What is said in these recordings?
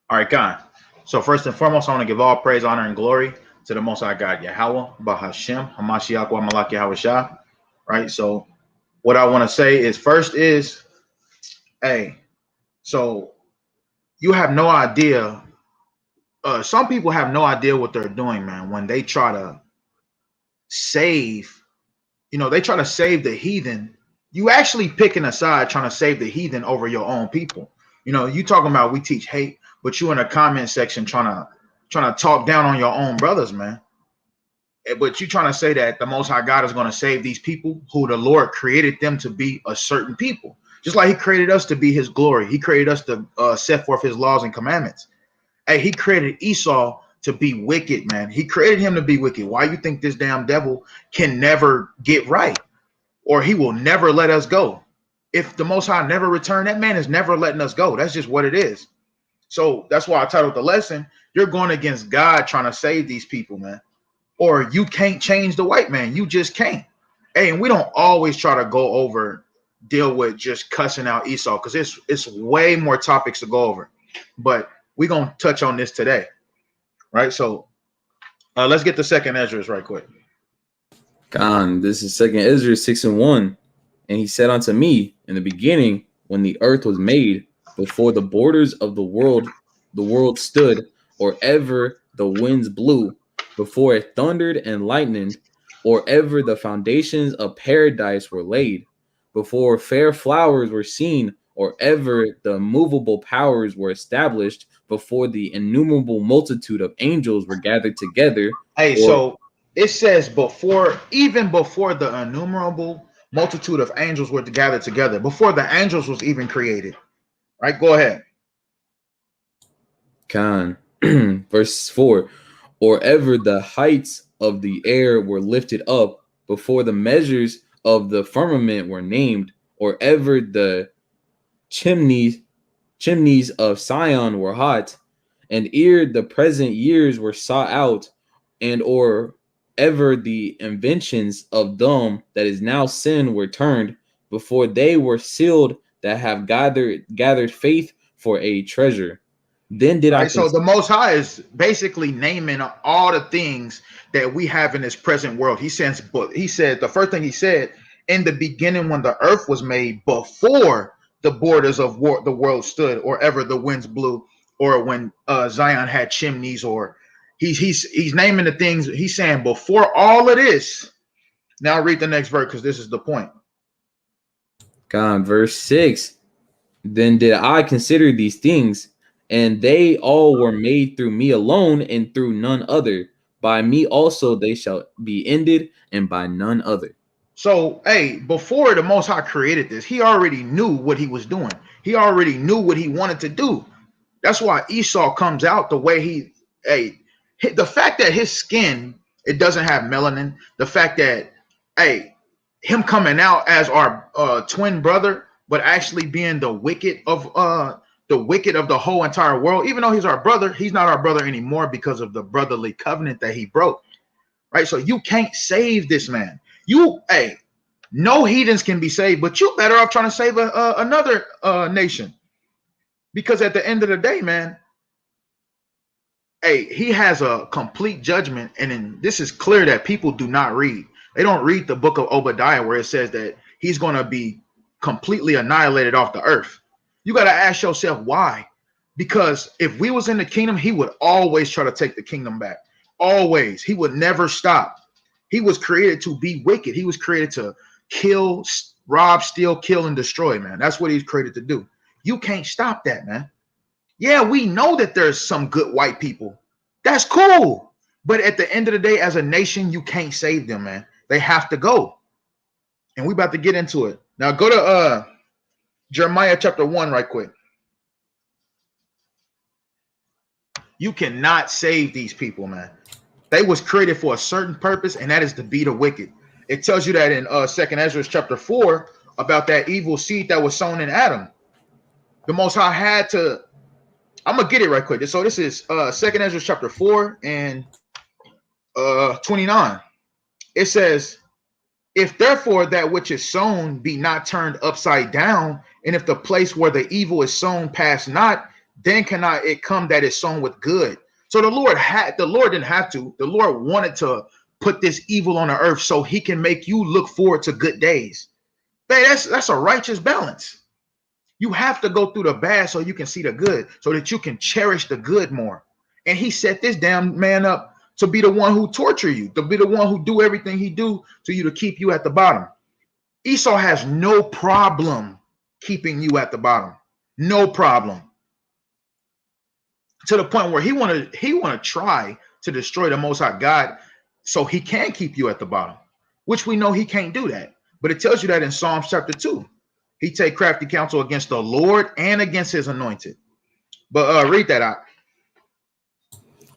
All right, Khan. So first and foremost, I want to give all praise, honor, and glory to the Most High God, Yahweh, Bahashem, Hamashiach, wa Malak Yahweh Shah. Right. So what I want to say is first is, hey, so you have no idea. Some people have no idea what they're doing, man, when they try to save, they try to save the heathen. You actually picking a side trying to save the heathen over your own people. You talking about we teach hate, but you in the comment section trying to talk down on your own brothers, man. But you trying to say that the Most High God is going to save these people who the Lord created them to be a certain people, just like He created us to be His glory. He created us to set forth His laws and commandments. Hey, He created Esau to be wicked, man. He created him to be wicked. Why you think this damn devil can never get right, or he will never let us go? If the Most High never returned, that man is never letting us go. That's just what it is. So that's why I titled the lesson, "You're going against God trying to save these people, man." Or you can't change the white man. You just can't. Hey, and we don't always try to deal with just cussing out Esau, because it's way more topics to go over. But we're going to touch on this today, right? So let's get the second Esdras right quick. God, this is second Ezra 6:1. And he said unto me, in the beginning, when the earth was made, before the borders of the world stood, or ever the winds blew, before it thundered and lightened, or ever the foundations of paradise were laid, before fair flowers were seen, or ever the movable powers were established, before the innumerable multitude of angels were gathered together. Hey, Or so it says even before the innumerable multitude of angels were gathered together, before the angels was even created, right? Go ahead. Con, verse 4, or ever the heights of the air were lifted up, before the measures of the firmament were named, or ever the chimneys of Sion were hot, and ere the present years were sought out, and or ever the inventions of them that is now sin were turned, before they were sealed that have gathered faith for a treasure. Then did I Right. So the Most High is basically naming all the things that we have in this present world. He said the first thing he said, in the beginning, when the earth was made, before the borders of the world stood, or ever the winds blew, or when Zion had chimneys, or he's naming the things. He's saying before all of this. Now read the next verse, because this is the point. God, verse 6. Then did I consider these things, and they all were made through me alone, and through none other. By me also they shall be ended, and by none other. So, hey, before the Most High created this, He already knew what He was doing. He already knew what He wanted to do. That's why Esau comes out the way the fact that his skin, it doesn't have melanin, the fact that, him coming out as our twin brother, but actually being the wicked of the whole entire world. Even though he's our brother, he's not our brother anymore because of the brotherly covenant that he broke. Right? So you can't save this man. No heathens can be saved, but you better off trying to save another nation. Because at the end of the day, man, he has a complete judgment. And this is clear that people do not read. They don't read the book of Obadiah, where it says that he's going to be completely annihilated off the earth. You got to ask yourself why. Because if we was in the kingdom, he would always try to take the kingdom back. Always. He would never stop. He was created to be wicked. He was created to kill, rob, steal, kill, and destroy, man. That's what he's created to do. You can't stop that, man. Yeah, we know that there's some good white people. That's cool. But at the end of the day, as a nation, you can't save them, man. They have to go. And we about to get into it. Now go to Jeremiah chapter 1 right quick. You cannot save these people, man. They was created for a certain purpose, and that is to be the wicked. It tells you that in second Ezra chapter 4 about that evil seed that was sown in Adam. The Most High had to, I'm gonna get it right quick. So this is second Ezra chapter 4 and 29. It says, if therefore that which is sown be not turned upside down, and if the place where the evil is sown pass not, then cannot it come that is sown with good. So the Lord didn't have to. The Lord wanted to put this evil on the earth so he can make you look forward to good days. Man, that's a righteous balance. You have to go through the bad so you can see the good, so that you can cherish the good more. And he set this damn man up to be the one who torture you, to be the one who do everything he do to you to keep you at the bottom. Esau has no problem keeping you at the bottom. No problem. To the point where he want to try to destroy the Most High God so he can keep you at the bottom, which we know he can't do that. But it tells you that in Psalms chapter 2. He take crafty counsel against the Lord and against his anointed. But read that out.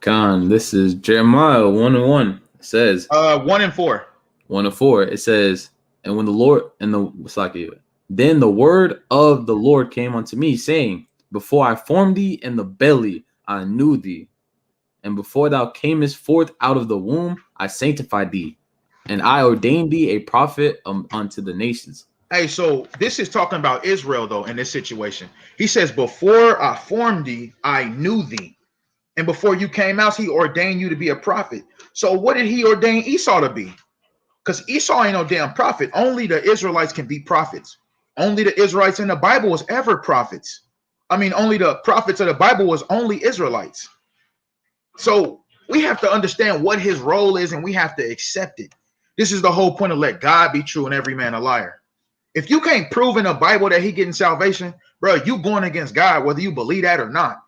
Con, this is Jeremiah 1:1. It says 1 and 4. 1 and 4. It says, and when the Lord and the then the word of the Lord came unto me, saying, before I formed thee in the belly, I knew thee. And before thou camest forth out of the womb, I sanctified thee, and I ordained thee a prophet unto the nations. Hey, so this is talking about Israel, though, in this situation. He says, before I formed thee, I knew thee. And before you came out, he ordained you to be a prophet. So what did he ordain Esau to be? Because Esau ain't no damn prophet. Only the Israelites can be prophets. Only the Israelites in the Bible was ever prophets. I mean, only the prophets of the Bible was only Israelites. So we have to understand what his role is, and we have to accept it. This is the whole point of let God be true and every man a liar. If you can't prove in the Bible that he getting salvation, bro, you going against God, whether you believe that or not.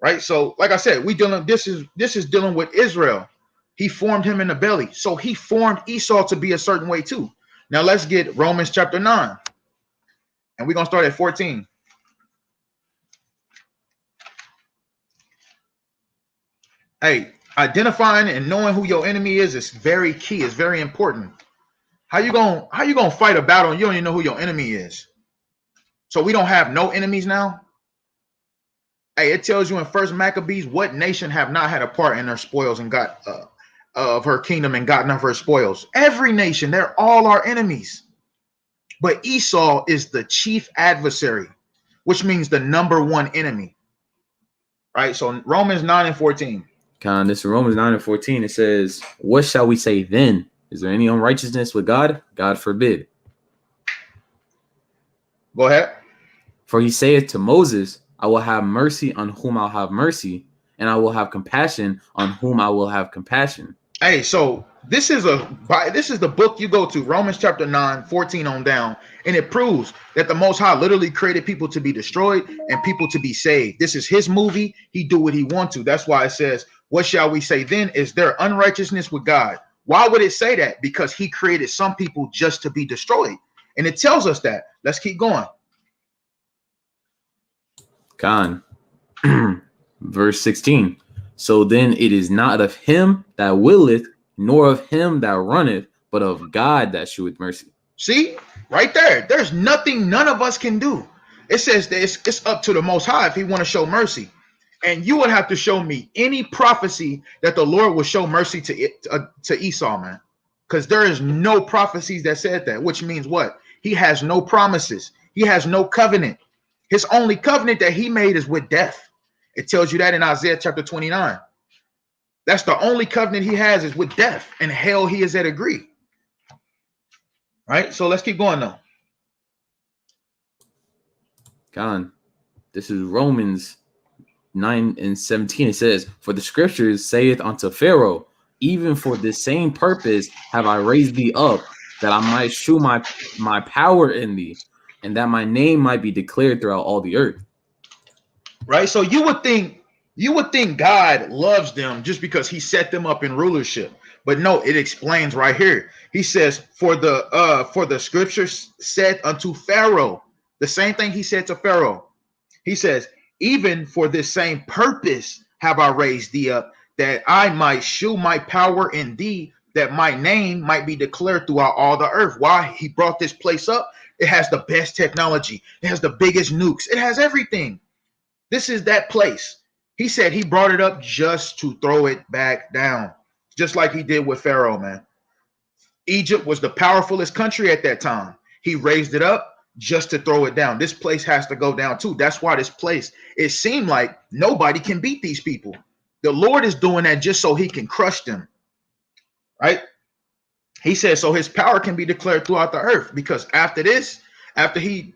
Right? So, like I said, this is dealing with Israel. He formed him in the belly. So he formed Esau to be a certain way too. Now let's get Romans chapter 9. And we're going to start at 14. Hey, identifying and knowing who your enemy is very key. It's very important. How you gonna fight a battle and you don't even know who your enemy is? So we don't have no enemies now. Hey, it tells you in First Maccabees what nation have not had a part in their spoils and got of her kingdom and gotten of her spoils. Every nation, they're all our enemies. But Esau is the chief adversary, which means the number one enemy. Right? So Romans 9 and 14. Con, this is Romans 9 and 14. It says, what shall we say then? Is there any unrighteousness with God? God forbid. Go ahead. For he saith to Moses, I will have mercy on whom I'll have mercy, and I will have compassion on whom I will have compassion. Hey, so this is the book you go to, Romans chapter 9, 14 on down, and it proves that the Most High literally created people to be destroyed and people to be saved. This is his movie. He do what he wants to. That's why it says, what shall we say then? Is there unrighteousness with God? Why would it say that? Because he created some people just to be destroyed. And it tells us that. Let's keep going. Con, verse 16. So then it is not of him that willeth, nor of him that runneth, but of God that sheweth mercy. See, right there. There's nothing none of us can do. It says that it's up to the Most High if he want to show mercy. And you would have to show me any prophecy that the Lord will show mercy to Esau, man. Because there is no prophecies that said that, which means what? He has no promises. He has no covenant. His only covenant that he made is with death. It tells you that in Isaiah chapter 29. That's the only covenant he has is with death, and hell he is at agree. Right? So let's keep going though. Con, this is Romans 9 and 17. It says, for the scriptures saith unto Pharaoh, even for this same purpose have I raised thee up, that I might shew my power in thee, and that my name might be declared throughout all the earth. Right? So you would think God loves them just because he set them up in rulership. But no, it explains right here. He says, for the scriptures said unto Pharaoh, the same thing he said to Pharaoh. He says, even for this same purpose have I raised thee up, that I might shew my power in thee, that my name might be declared throughout all the earth. Why he brought this place up? It has the best technology. It has the biggest nukes. It has everything. This is that place. He said he brought it up just to throw it back down, just like he did with Pharaoh, man. Egypt was the powerfulest country at that time. He raised it up just to throw it down. This place has to go down too. That's why this place, it seemed like nobody can beat these people. The Lord is doing that just so he can crush them, right? He says so his power can be declared throughout the earth, because after this, after he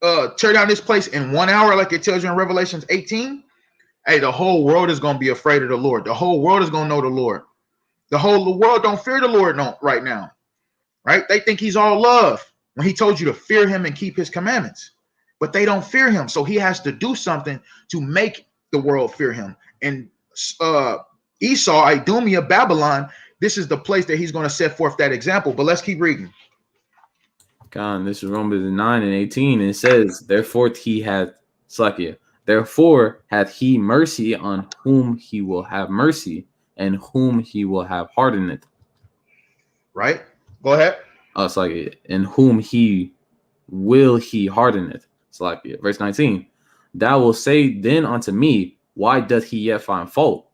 tear down this place in 1 hour, like it tells you in Revelations 18, hey, the whole world is going to be afraid of the Lord. The whole world is going to know the Lord. The whole world don't fear the Lord right now, right? They think he's all love when he told you to fear him and keep his commandments, but they don't fear him. So he has to do something to make the world fear him. And Esau, Idumea, Babylon, this is the place that he's going to set forth that example. But let's keep reading. God, this is Romans 9:18. And it says, therefore hath he mercy on whom he will have mercy, and whom he will have hardened. Right? Go ahead. It's like, in whom he harden it. It's like, verse 19. Thou wilt say then unto me, why doth he yet find fault?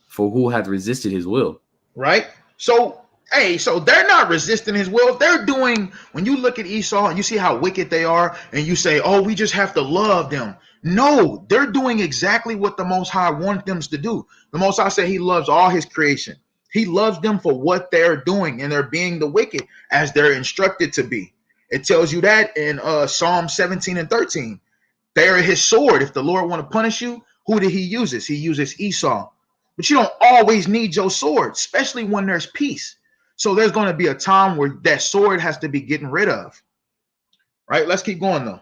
For who hath resisted his will? Right? So, hey, so they're not resisting his will. They're doing, when you look at Esau and you see how wicked they are, and you say, oh, we just have to love them. No, they're doing exactly what the Most High wants them to do. The Most High said he loves all his creation. He loves them for what they're doing, and they're being the wicked as they're instructed to be. It tells you that in Psalm 17 and 13. They are his sword. If the Lord want to punish you, who did he use? He uses Esau. But you don't always need your sword, especially when there's peace. So there's going to be a time where that sword has to be getting rid of. Right? Let's keep going, though.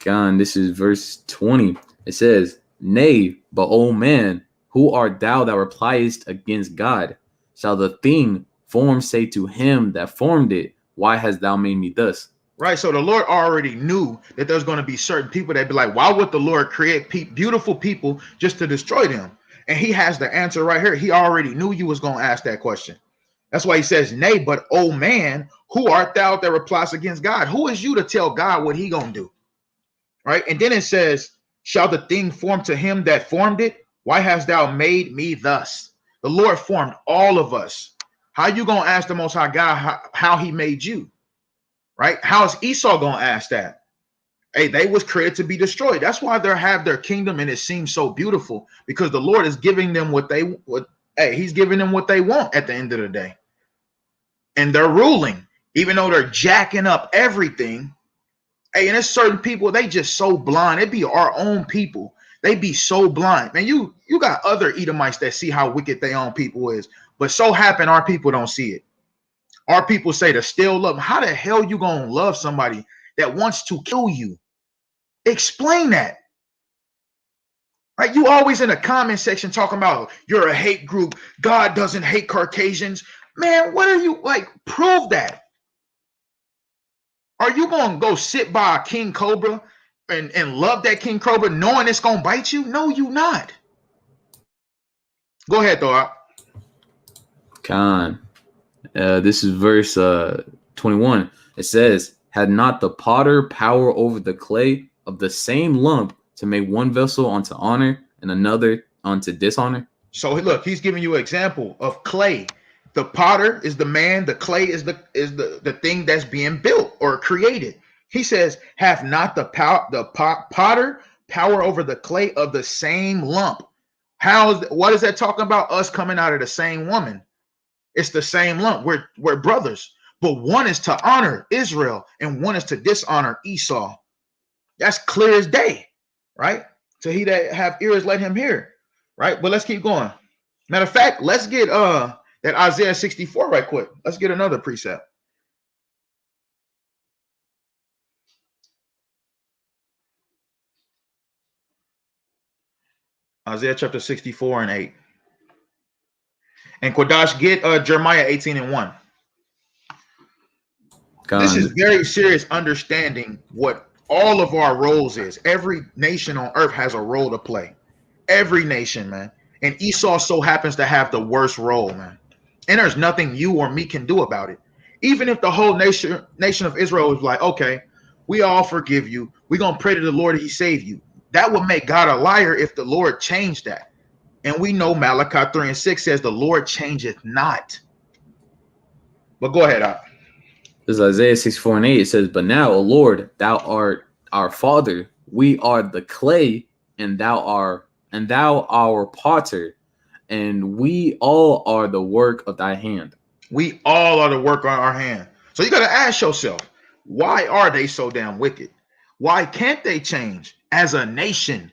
God, this is verse 20. It says, nay, but O man, who art thou that repliest against God? Shall the thing formed say to him that formed it, why hast thou made me thus? Right. So the Lord already knew that there's going to be certain people that be like, why would the Lord create beautiful people just to destroy them? And he has the answer right here. He already knew you was going to ask that question. That's why he says, nay, but O man, who art thou that replies against God? Who is you to tell God what he going to do? Right. And then it says, shall the thing form to him that formed it? Why hast thou made me thus? The Lord formed all of us. How you going to ask the Most High God how he made you? Right? How is Esau going to ask that? Hey, they was created to be destroyed. That's why they have their kingdom, and it seems so beautiful, because the Lord is giving them he's giving them what they want at the end of the day. And they're ruling, even though they're jacking up everything. Hey, and there's certain people, they just so blind. It be our own people. They be so blind. Man, you got other Edomites that see how wicked their own people is, but so happen our people don't see it. Our people say to still love. How the hell you gonna love somebody that wants to kill you? Explain that. Right? You always in the comment section talking about you're a hate group. God doesn't hate Caucasians. Man, what are you like? Prove that. Are you gonna go sit by a king cobra and love that king cobra knowing it's gonna bite you? No, you not. Go ahead, Thor. Khan. This is verse 21. It says, had not the potter power over the clay of the same lump to make one vessel unto honor and another unto dishonor? So look, he's giving you an example of clay. The potter is the man, the clay is the thing that's being built or created. He says, have not the potter power over the clay of the same lump. What is that talking about? Us coming out of the same woman. It's the same lump. We're brothers, but one is to honor Israel and one is to dishonor Esau. That's clear as day, right? So he that have ears, let him hear, right? But let's keep going. Matter of fact, let's get that Isaiah 64 right quick. Let's get another precept. Isaiah chapter 64 and 8. And Kodash, get Jeremiah 18 and 1. This is very serious understanding what all of our roles is. Every nation on earth has a role to play. Every nation, man. And Esau so happens to have the worst role, man. And there's nothing you or me can do about it. Even if the whole nation of Israel is like, okay, we all forgive you. We're going to pray to the Lord that he save you. That would make God a liar if the Lord changed that. And we know Malachi 3 and 6 says the Lord changeth not. But go ahead, Op. This is Isaiah 64:8. It says, "But now, O Lord, thou art our Father. We are the clay, and thou our potter, and we all are the work of thy hand." We all are the work on our hand. So you got to ask yourself, why are they so damn wicked? Why can't they change as a nation?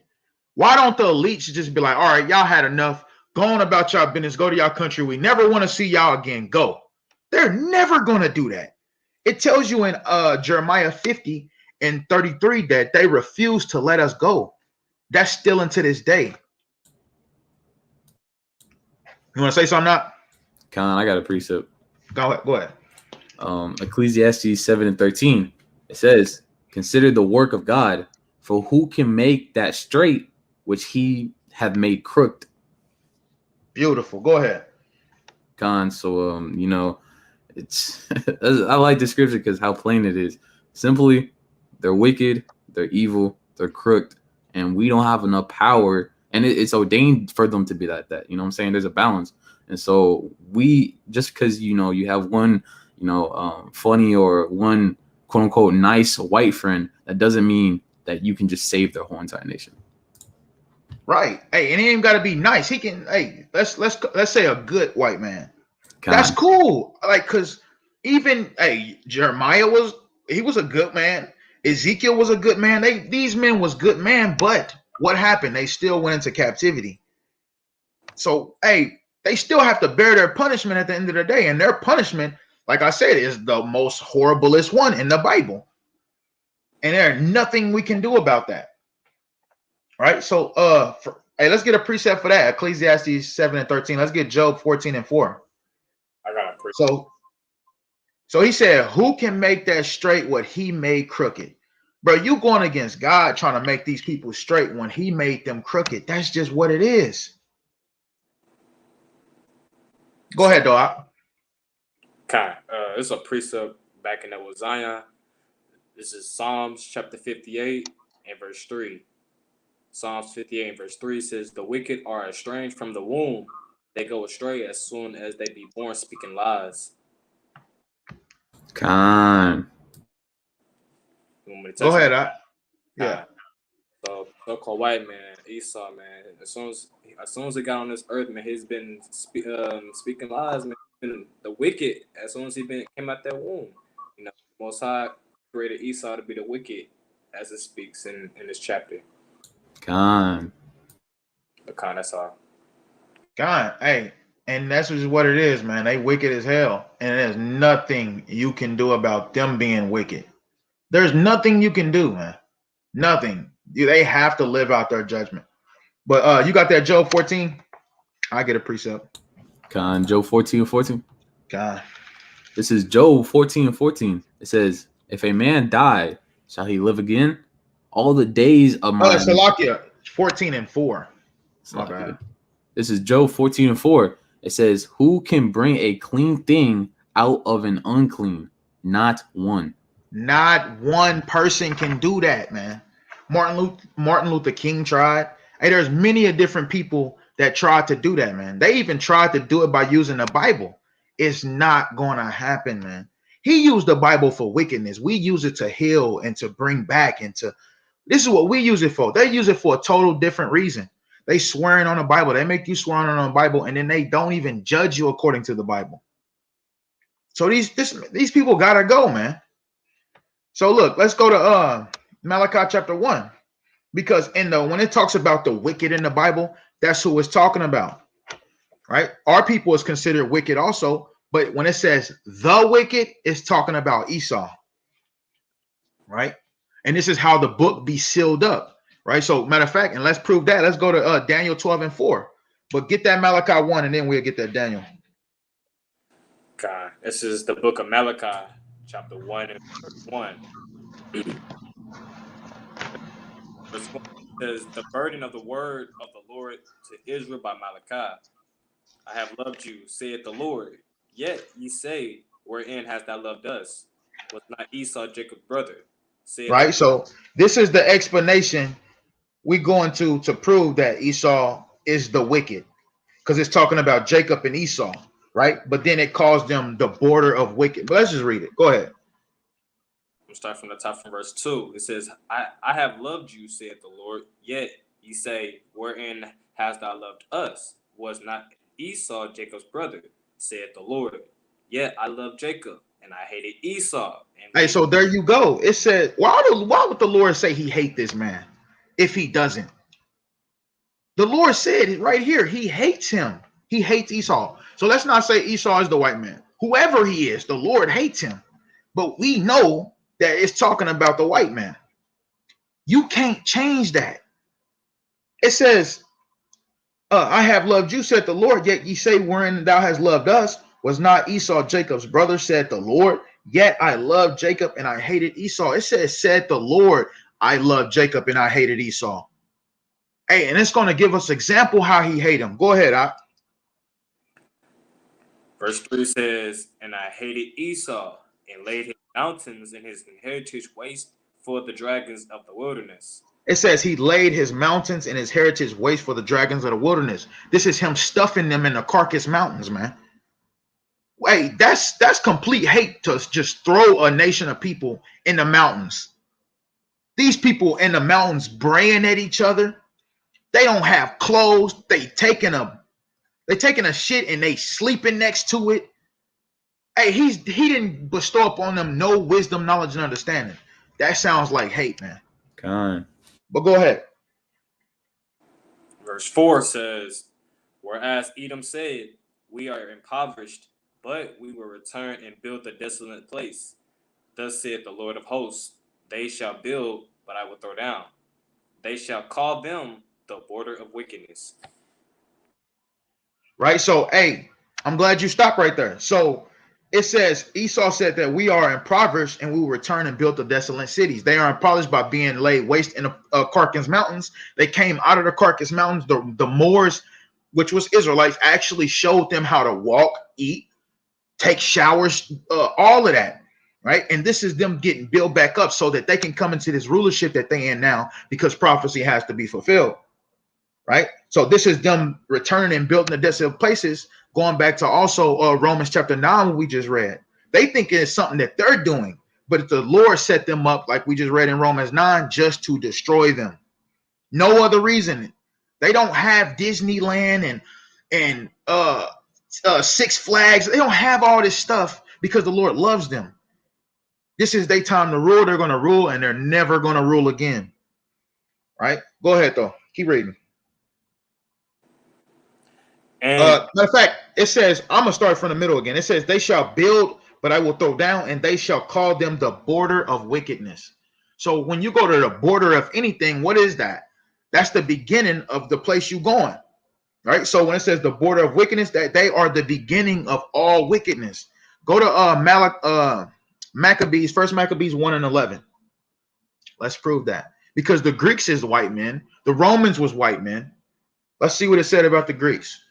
Why don't the elites just be like, all right, y'all had enough. Go on about y'all business. Go to y'all country. We never want to see y'all again. Go. They're never going to do that. It tells you in Jeremiah 50 and 33 that they refuse to let us go. That's still into this day. You want to say something now? Con, I got a precept. Go ahead. Ecclesiastes 7:13. It says, "Consider the work of God, for who can make that straight which he hath made crooked?" Beautiful. Go ahead. Con, so it's I like the scripture because how plain it is. Simply, they're wicked, they're evil, they're crooked, and we don't have enough power. And it's ordained for them to be like that. You know what I'm saying? There's a balance. And so we, just because, you have one, funny or one quote unquote nice white friend, that doesn't mean that you can just save the whole entire nation. Right. Hey, and he ain't got to be nice. He can, hey, let's say a good white man. That's cool. Like, because even, hey, Jeremiah was a good man. Ezekiel was a good man. These men was good man, but what happened? They still went into captivity. So, hey, they still have to bear their punishment at the end of the day. And their punishment, like I said, is the most horriblest one in the Bible. And there's nothing we can do about that. Right? So, hey, let's get a precept for that. Ecclesiastes 7 and 13. Let's get Job 14 and 4. I got a precept. So he said, who can make that straight what he made crooked? Bro, you going against God trying to make these people straight when he made them crooked. That's just what it is. Go ahead, dog. Okay, it's a precept back in that was Zion. This is Psalms chapter 58 and verse 3. Psalms 58 and verse 3 says, "The wicked are estranged from the womb. They go astray as soon as they be born, speaking lies." Con. Go ahead, yeah. So so-called white man, Esau, man. As soon as he got on this earth, man, he's been speaking lies, man. Been the wicked as soon as came out that womb. Most High created Esau to be the wicked, as it speaks in this chapter. Con. That's all. God, hey, and that's just what it is, man. They wicked as hell, and there's nothing you can do about them being wicked. There's nothing you can do, man. Nothing. They have to live out their judgment. But you got that Job 14? I get a precept. Con, Job 14 and 14. God. This is Job 14 and 14. It says, "If a man die, shall he live again? All the days of my..." Salakia, 14 and 4. My bad. This is Job 14 and 4. It says, "Who can bring a clean thing out of an unclean? Not one." Not one person can do that, man. Martin Luther King tried. Hey, there's many different people that tried to do that, man. They even tried to do it by using the Bible. It's not going to happen, man. He used the Bible for wickedness. We use it to heal and to bring back this is what we use it for. They use it for a total different reason. They swearing on the Bible. They make you swear on the Bible, and then they don't even judge you according to the Bible. So these people gotta go, man. So look, let's go to Malachi chapter 1. Because when it talks about the wicked in the Bible, that's who it's talking about. Right? Our people is considered wicked also, but when it says the wicked, it's talking about Esau. Right? And this is how the book be sealed up. Right? So matter of fact, and let's prove that. Let's go to Daniel 12 and 4. But get that Malachi 1, and then we'll get that Daniel. Okay. This is the book of Malachi, chapter 1 and verse 1. Verse 1 says, "The burden of the word of the Lord to Israel by Malachi. I have loved you, saith the Lord. Yet ye say, wherein hast thou loved us? Was not Esau Jacob's brother?" Right? So this is the explanation we're going to prove that Esau is the wicked, because it's talking about Jacob and Esau, right? But then it calls them the border of wicked. But let's just read it. Go ahead. I'm start from the top from verse 2. It says, I have loved you, said the Lord, yet ye say, wherein hast thou loved us? Was not Esau Jacob's brother, said the Lord. Yet I loved Jacob, and I hated Esau. And Hey, so there you go. It said, why would the Lord say he hate this man if he doesn't? The Lord said it right here. He hates him. He hates Esau. So let's not say Esau is the white man. Whoever he is, the Lord hates him. But we know that it's talking about the white man. You can't change that. It says, I have loved you, said the Lord, yet ye say, wherein thou hast loved us. Was not Esau Jacob's brother, said the Lord? Yet I loved Jacob and I hated Esau. It said the Lord, I loved Jacob and I hated Esau. Hey, and it's going to give us example how he hate him. Go ahead, Ak. Verse 3 says, and I hated Esau and laid his mountains and his heritage waste for the dragons of the wilderness. It says he laid his mountains and his heritage waste for the dragons of the wilderness. This is him stuffing them in the carcass mountains, man. Wait, that's complete hate to just throw a nation of people in the mountains. These people in the mountains braying at each other. They don't have clothes. They taking a shit and they sleeping next to it. Hey, he didn't bestow upon them no wisdom, knowledge, and understanding. That sounds like hate, man. Con. But go ahead. Verse 4 says, whereas Edom said, we are impoverished, but we will return and build the desolate place. Thus said the Lord of hosts, they shall build, but I will throw down. They shall call them the border of wickedness. Right? So, hey, I'm glad you stopped right there. So it says, Esau said that we are impoverished and we will return and build the desolate cities. They are impoverished by being laid waste in the Carcas Mountains. They came out of the Carcas Mountains. The Moors, which was Israelites, actually showed them how to walk, eat, take showers, all of that. Right? And this is them getting built back up so that they can come into this rulership that they in now because prophecy has to be fulfilled. Right? So this is them returning and building the desolate places, going back to also Romans chapter 9, we just read. They think it's something that they're doing, but the Lord set them up, like we just read in Romans 9, just to destroy them. No other reason. They don't have Disneyland and Six Flags. They don't have all this stuff because the Lord loves them. This is their time to rule. They're going to rule, and they're never going to rule again. Right? Go ahead, though. Keep reading. And Matter of fact, it says, I'm going to start from the middle again. It says, they shall build, but I will throw down, and they shall call them the border of wickedness. So when you go to the border of anything, what is that? That's the beginning of the place you're going. Right? So when it says the border of wickedness, that they are the beginning of all wickedness. Go to Maccabees, first Maccabees 1 and 11. Let's prove that. Because the Greeks is white men. The Romans was white men. Let's see what it said about the Greeks.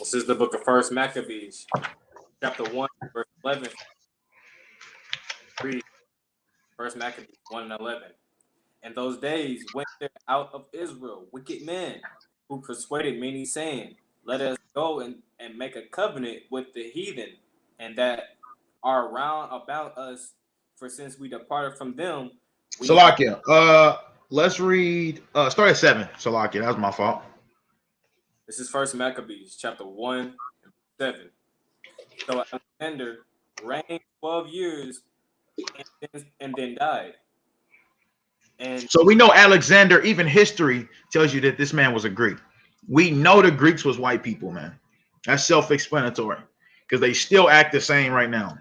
this is the book of First Maccabees, chapter 1, verse 11. Read First Maccabees 1 and 11. In those days went there out of Israel wicked men who persuaded many, saying, let us go and make a covenant with the heathen, and that are round about us, for since we departed from them. Salakia. Let's read. Start at 7. Salakia. That was my fault. This is First Maccabees, chapter 1 and 7. So Alexander reigned 12 years and then died. And so we know Alexander, even history tells you that this man was a Greek. We know the Greeks was white people, man. That's self-explanatory because they still act the same right now.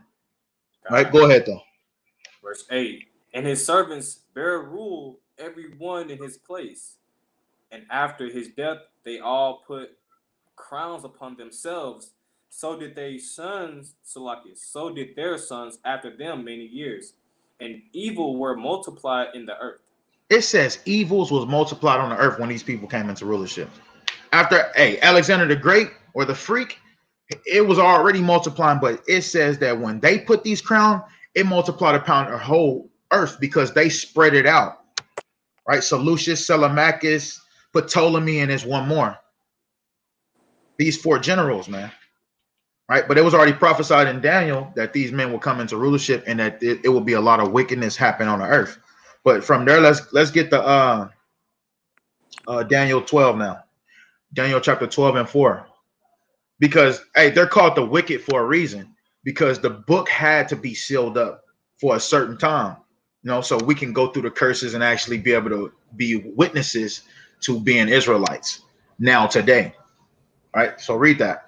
Right? Go ahead, though. Verse 8. And his servants bare rule every one in his place. And after his death, they all put crowns upon themselves. So did their sons, Salakias, so did their sons after them many years. And evil were multiplied in the earth. It says evils was multiplied on the earth when these people came into rulership. After Alexander the Great or the Freak, it was already multiplying, but it says that when they put these crowns, it multiplied upon the whole earth because they spread it out. Right? Seleucus, Telemachus, Ptolemy, and there's one more. These 4 generals, man. right? But it was already prophesied in Daniel that these men will come into rulership and that it will be a lot of wickedness happen on the earth. But from there, let's get the Daniel 12 now. Daniel chapter 12 and 4. Because hey, they're called the wicked for a reason, because the book had to be sealed up for a certain time, so we can go through the curses and actually be able to be witnesses to being Israelites now today. All right, so read that.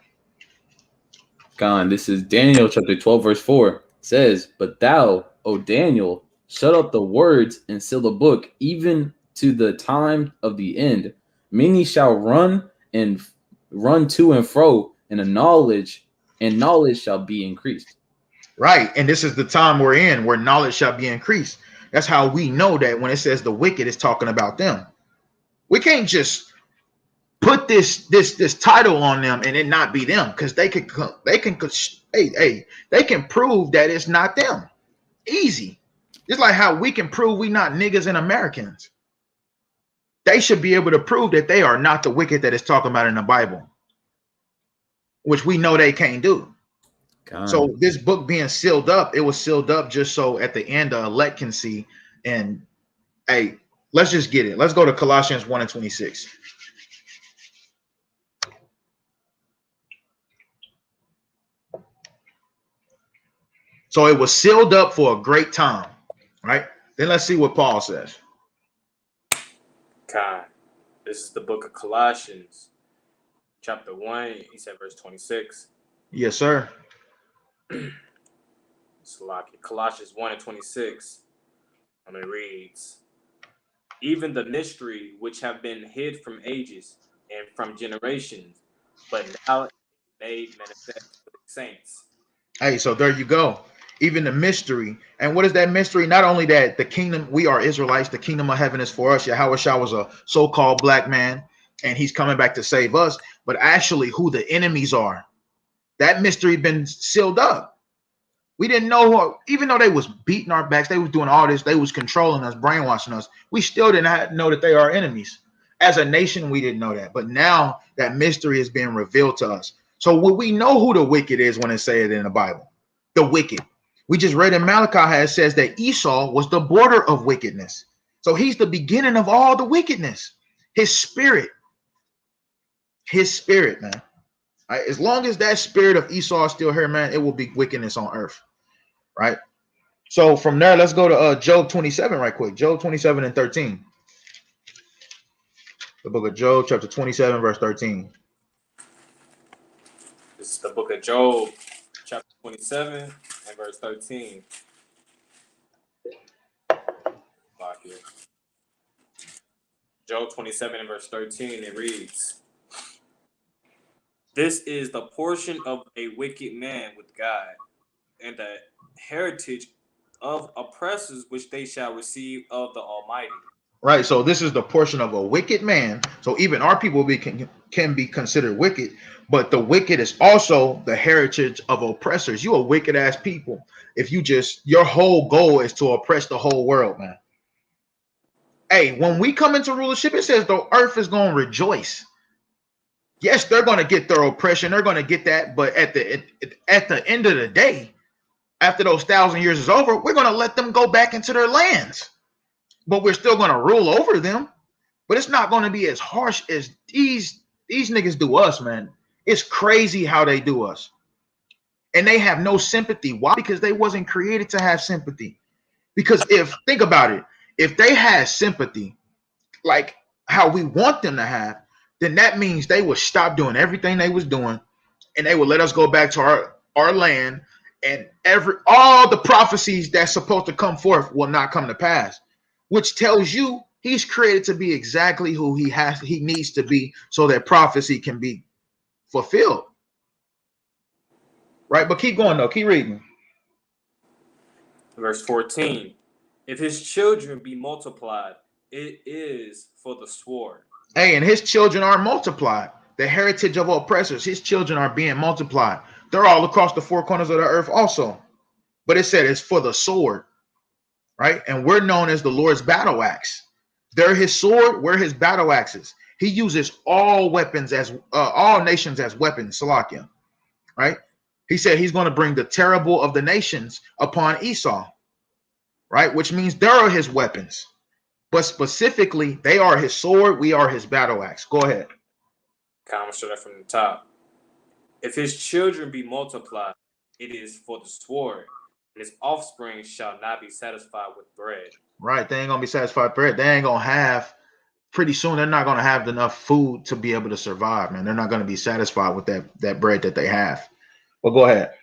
God, this is Daniel chapter 12, verse 4. It says, "But thou, O Daniel, shut up the words and seal the book, even to the time of the end. Many shall run to and fro, and knowledge shall be increased." Right, and this is the time we're in, where knowledge shall be increased. That's how we know that when it says the wicked, is talking about them. We can't just put this title on them and it not be them, because they can prove that it's not them. Easy. Just like how we can prove we not niggas and Americans. They should be able to prove that they are not the wicked that it's talking about in the Bible, which we know they can't do. God. So this book being sealed up, it was sealed up just so at the end the elect can see. And hey, let's just get it. Let's go to Colossians 1 and 26. So it was sealed up for a great time, right? Then let's see what Paul says. God, this is the book of Colossians, chapter 1. He said verse 26. Yes, sir. Colossians 1 and 26. And it reads, "Even the mystery which have been hid from ages and from generations, but now made manifest to the saints." Hey, so there you go. Even the mystery. And what is that mystery? Not only that the kingdom, we are Israelites, the kingdom of heaven is for us. Yahweh Shah was a so-called black man, and he's coming back to save us. But actually who the enemies are, that mystery been sealed up. We didn't know, even though they was beating our backs, they was doing all this, they was controlling us, brainwashing us. We still didn't know that they are enemies. As a nation, we didn't know that. But now that mystery is being revealed to us. So we know who the wicked is when it says it in the Bible. The wicked. We just read in Malachi how it says that Esau was the border of wickedness. So he's the beginning of all the wickedness. His spirit, man. Right? As long as that spirit of Esau is still here, man, it will be wickedness on earth. Right? So from there, let's go to Job 27 right quick. Job 27 and 13. The book of Job, chapter 27, verse 13. This is the book of Job, chapter 27 and verse 13. Job 27 and verse 13, it reads, "This is the portion of a wicked man with God, and the heritage of oppressors which they shall receive of the Almighty." Right, so this is the portion of a wicked man. So even our people can be considered wicked, but the wicked is also the heritage of oppressors. You a wicked ass people if your whole goal is to oppress the whole world, man. Hey, when we come into rulership, it says the earth is going to rejoice. Yes, they're going to get their oppression, they're going to get that, but at the end of the day, after those 1,000 years is over, we're going to let them go back into their lands. But we're still going to rule over them. But it's not going to be as harsh as these niggas do us, man. It's crazy how they do us. And they have no sympathy. Why? Because they wasn't created to have sympathy. Because think about it, if they had sympathy, like how we want them to have, then that means they would stop doing everything they was doing, and they would let us go back to our land, and all the prophecies that's supposed to come forth will not come to pass. Which tells you he's created to be exactly who he needs to be, so that prophecy can be fulfilled. Right? But keep going though. Keep reading. Verse 14. "If his children be multiplied, it is for the sword." Hey, and his children are multiplied. The heritage of oppressors, his children are being multiplied. They're all across the four corners of the earth also. But it said it's for the sword. Right? And we're known as the Lord's battle axe. They're his sword, we're his battle axes. He uses all weapons all nations as weapons, Salakia. Right? He said he's going to bring the terrible of the nations upon Esau, right? Which means there are his weapons. But specifically, they are his sword. We are his battle axe. Go ahead. Comment straight from the top. If his children be multiplied, it is for the sword, and his offspring shall not be satisfied with bread. Right. They ain't going to be satisfied with bread. They ain't going to have, pretty soon, they're not going to have enough food to be able to survive, man. They're not going to be satisfied with that bread that they have. Well, go ahead.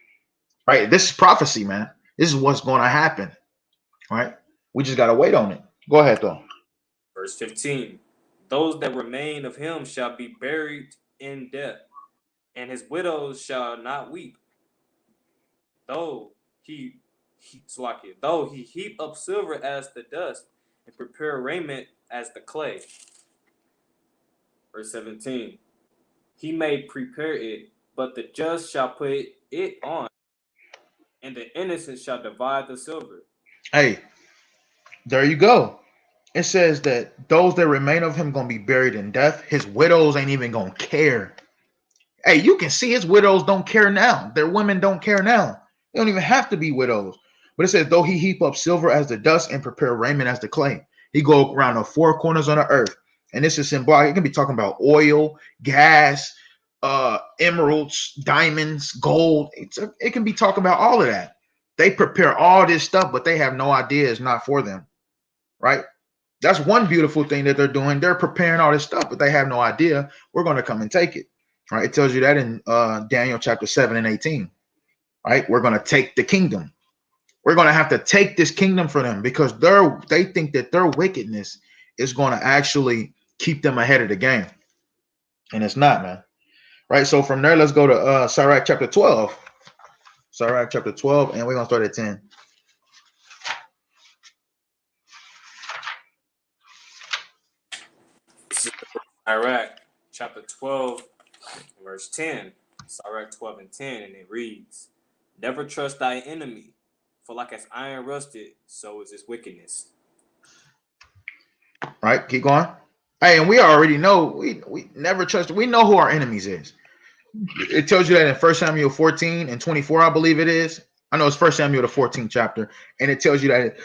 Right. This is prophecy, man. This is what's going to happen. Right. We just got to wait on it. Go ahead, though. Verse 15. Those that remain of him shall be buried in death, and his widows shall not weep. Though he heap up silver as the dust, and prepare raiment as the clay. Verse 17. He may prepare it, but the just shall put it on, and the innocent shall divide the silver. Hey, there you go. It says that those that remain of him going to be buried in death. His widows ain't even going to care. Hey, you can see his widows don't care now. Their women don't care now. They don't even have to be widows. But it says, though he heap up silver as the dust and prepare raiment as the clay, he go around the four corners on the earth. And this is symbolic. It can be talking about oil, gas, emeralds, diamonds, gold. It can be talking about all of that. They prepare all this stuff, but they have no idea it's not for them. Right? That's one beautiful thing that they're doing. They're preparing all this stuff, but they have no idea we're going to come and take it. Right? It tells you that in Daniel chapter 7 and 18. Right? We're going to take the kingdom. We're going to have to take this kingdom for them because they think that their wickedness is going to actually keep them ahead of the game. And it's not, man. Right? So from there, let's go to Sirach chapter 12. Sirach chapter 12, and we're going to start at 10. Sirach chapter 12, verse 10. Sirach 12 and 10, and it reads, never trust thy enemy, for like as iron rusted, so is his wickedness. Right? Keep going. Hey, and we already know we never trust. We know who our enemies is. It tells you that in 1 Samuel 14 and 24, I believe it is. I know it's 1 Samuel the 14th chapter, and it tells you that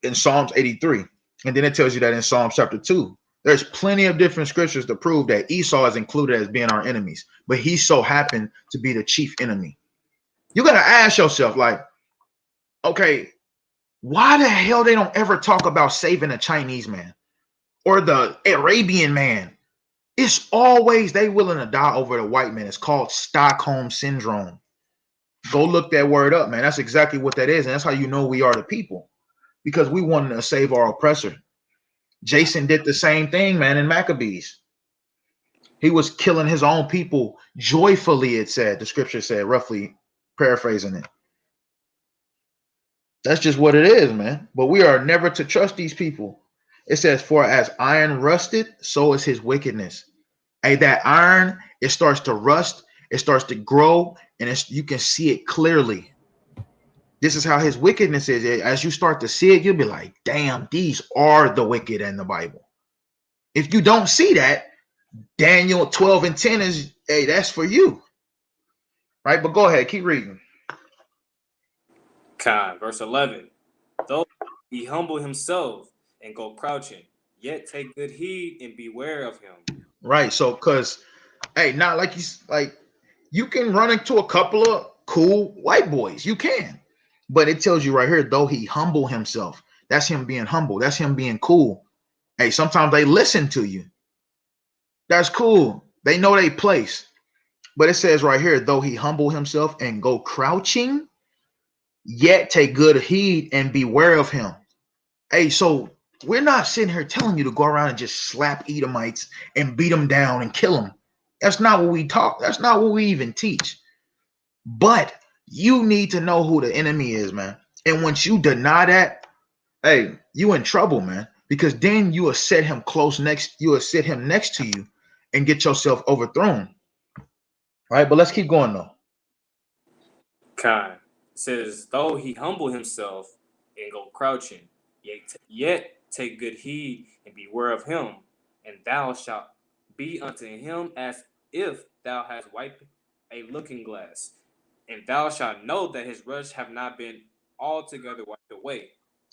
in Psalms 83, and then it tells you that in Psalms chapter 2. There's plenty of different scriptures to prove that Esau is included as being our enemies, but he so happened to be the chief enemy. You got to ask yourself, like, okay, why the hell they don't ever talk about saving a Chinese man or the Arabian man? It's always they willing to die over the white man. It's called Stockholm Syndrome. Go look that word up, man. That's exactly what that is. And that's how you know we are the people, because we wanted to save our oppressor. Jason did the same thing, man, in Maccabees. He was killing his own people joyfully, it said. The scripture said, roughly paraphrasing it. That's just what it is, man. But we are never to trust these people. It says, for as iron rusted, so is his wickedness. Hey, that iron, it starts to rust, it starts to grow, and you can see it clearly. This is how his wickedness is. As you start to see it, you'll be like, damn, these are the wicked in the Bible. If you don't see that, Daniel 12 and 10 is, hey, that's for you. Right? But go ahead, keep reading. Verse 11. Though he humble himself and go crouching, yet take good heed and beware of him. Right. So, because, hey, not like you can run into a couple of cool white boys. You can. But it tells you right here, though he humble himself. That's him being humble. That's him being cool. Hey, sometimes they listen to you. That's cool. They know their place. But it says right here, though he humble himself and go crouching, yet take good heed and beware of him. Hey, so we're not sitting here telling you to go around and just slap Edomites and beat them down and kill them. That's not what we talk. That's not what we even teach. But you need to know who the enemy is, man. And once you deny that, hey, you in trouble, man. Because then you will set him you will sit him next to you and get yourself overthrown. Right? But let's keep going though. It says, though he humble himself and go crouching, yet take good heed and beware of him, and thou shalt be unto him as if thou hast wiped a looking glass, and thou shalt know that his rush have not been altogether wiped away.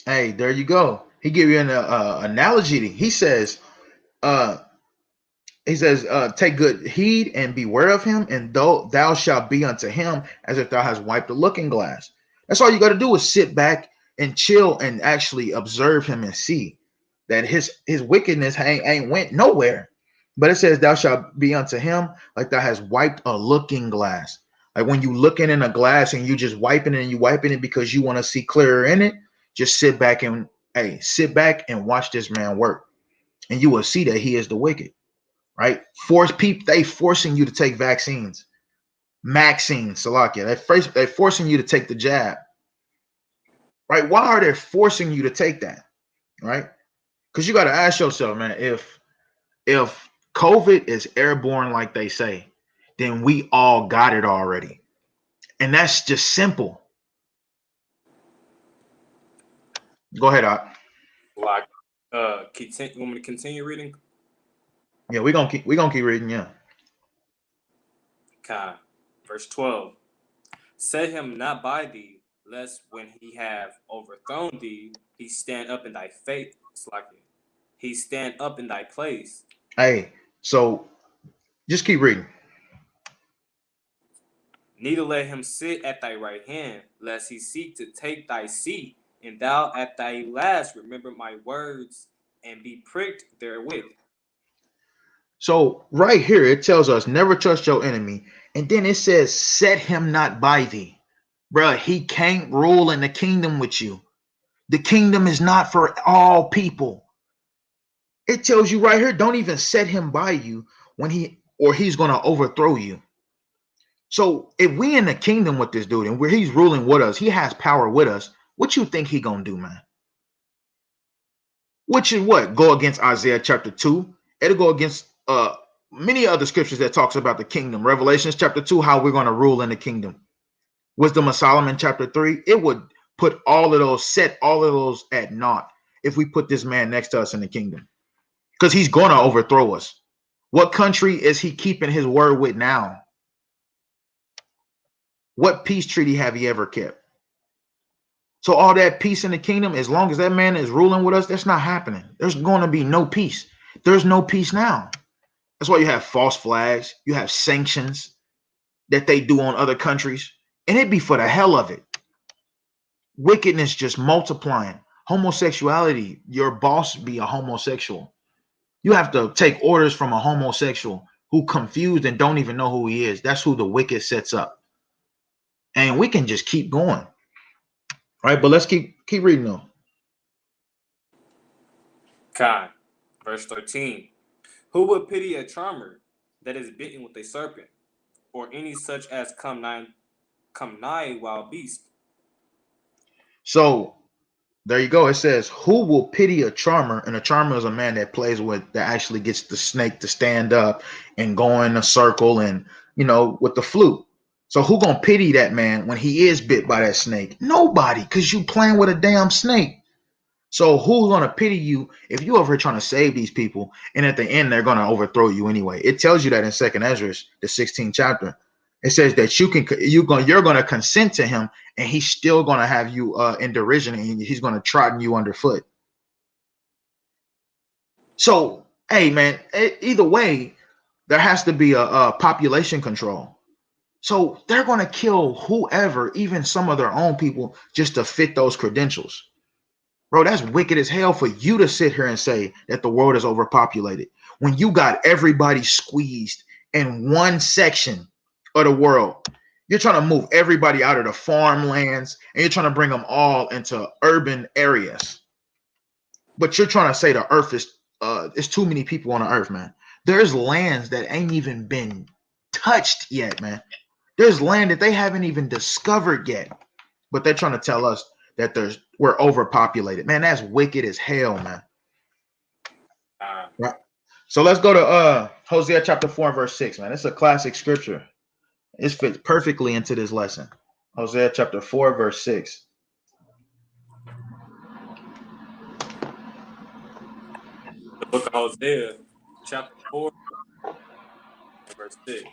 Hey, there you go. He give you an analogy. Uh, he says, take good heed and beware of him, and thou shalt be unto him as if thou hast wiped a looking glass. That's all you got to do is sit back and chill and actually observe him and see that his wickedness ain't went nowhere. But it says, thou shalt be unto him like thou hast wiped a looking glass. Like when you looking in a glass and you just wiping it and you wiping it because you want to see clearer in it, just sit back and watch this man work, and you will see that he is the wicked. Right? They forcing you to take vaccines, Salakia. They forcing you to take the jab. Right? Why are they forcing you to take that? Right? Because you got to ask yourself, man, if COVID is airborne like they say, then we all got it already. And that's just simple. Go ahead, Op. Like, you want me to continue reading? Yeah, we're gonna keep reading, yeah. Okay. Verse 12. Set him not by thee, lest when he have overthrown thee, he stand up in thy faith. It's like he stand up in thy place. Hey, so just keep reading. Neither let him sit at thy right hand, lest he seek to take thy seat, and thou at thy last remember my words and be pricked therewith. So right here it tells us never trust your enemy, and then it says set him not by thee. Bruh, he can't rule in the kingdom with you. The kingdom is not for all people. It tells you right here, don't even set him by you when he's gonna overthrow you. So if we in the kingdom with this dude and where he's ruling with us, he has power with us. What you think he gonna do, man? Which is what? Go against Isaiah chapter 2. It'll go against many other scriptures that talks about the kingdom. Revelations chapter 2, how we're gonna rule in the kingdom. Wisdom of Solomon chapter 3, it would set all of those at naught if we put this man next to us in the kingdom, because he's going to overthrow us. What country is he keeping his word with now? What peace treaty have he ever kept? So all that peace in the kingdom, as long as that man is ruling with us, that's not happening. There's going to be no peace. There's no peace now. That's why you have false flags. You have sanctions that they do on other countries, and it'd be for the hell of it. Wickedness just multiplying. Homosexuality, your boss be a homosexual. You have to take orders from a homosexual who confused and don't even know who he is. That's who the wicked sets up. And we can just keep going. All right, but let's keep reading though. Okay. Verse 13. Who would pity a charmer that is bitten with a serpent, or any such as come nigh wild beast? So there you go. It says, who will pity a charmer? And a charmer is a man that actually gets the snake to stand up and go in a circle and, with the flute. So who gonna pity that man when he is bit by that snake? Nobody, because you playing with a damn snake. So who's gonna pity you if you over here trying to save these people, and at the end they're gonna overthrow you anyway? It tells you that in 2nd Ezra, the 16th chapter. It says that you're gonna consent to him, and he's still gonna have you in derision, and he's gonna trot you underfoot. So hey man, either way, there has to be a population control. So they're gonna kill whoever, even some of their own people, just to fit those credentials. Bro, that's wicked as hell for you to sit here and say that the world is overpopulated when you got everybody squeezed in one section of the world. You're trying to move everybody out of the farmlands and you're trying to bring them all into urban areas. But you're trying to say the earth is it's too many people on the earth, man. There's lands that ain't even been touched yet, man. There's land that they haven't even discovered yet. But they're trying to tell us that we're overpopulated. Man, that's wicked as hell, man. Right. So let's go to Hosea chapter 4 and verse 6, man. It's a classic scripture. It fits perfectly into this lesson. Hosea chapter 4, verse 6. The book of Hosea, chapter 4, verse 6.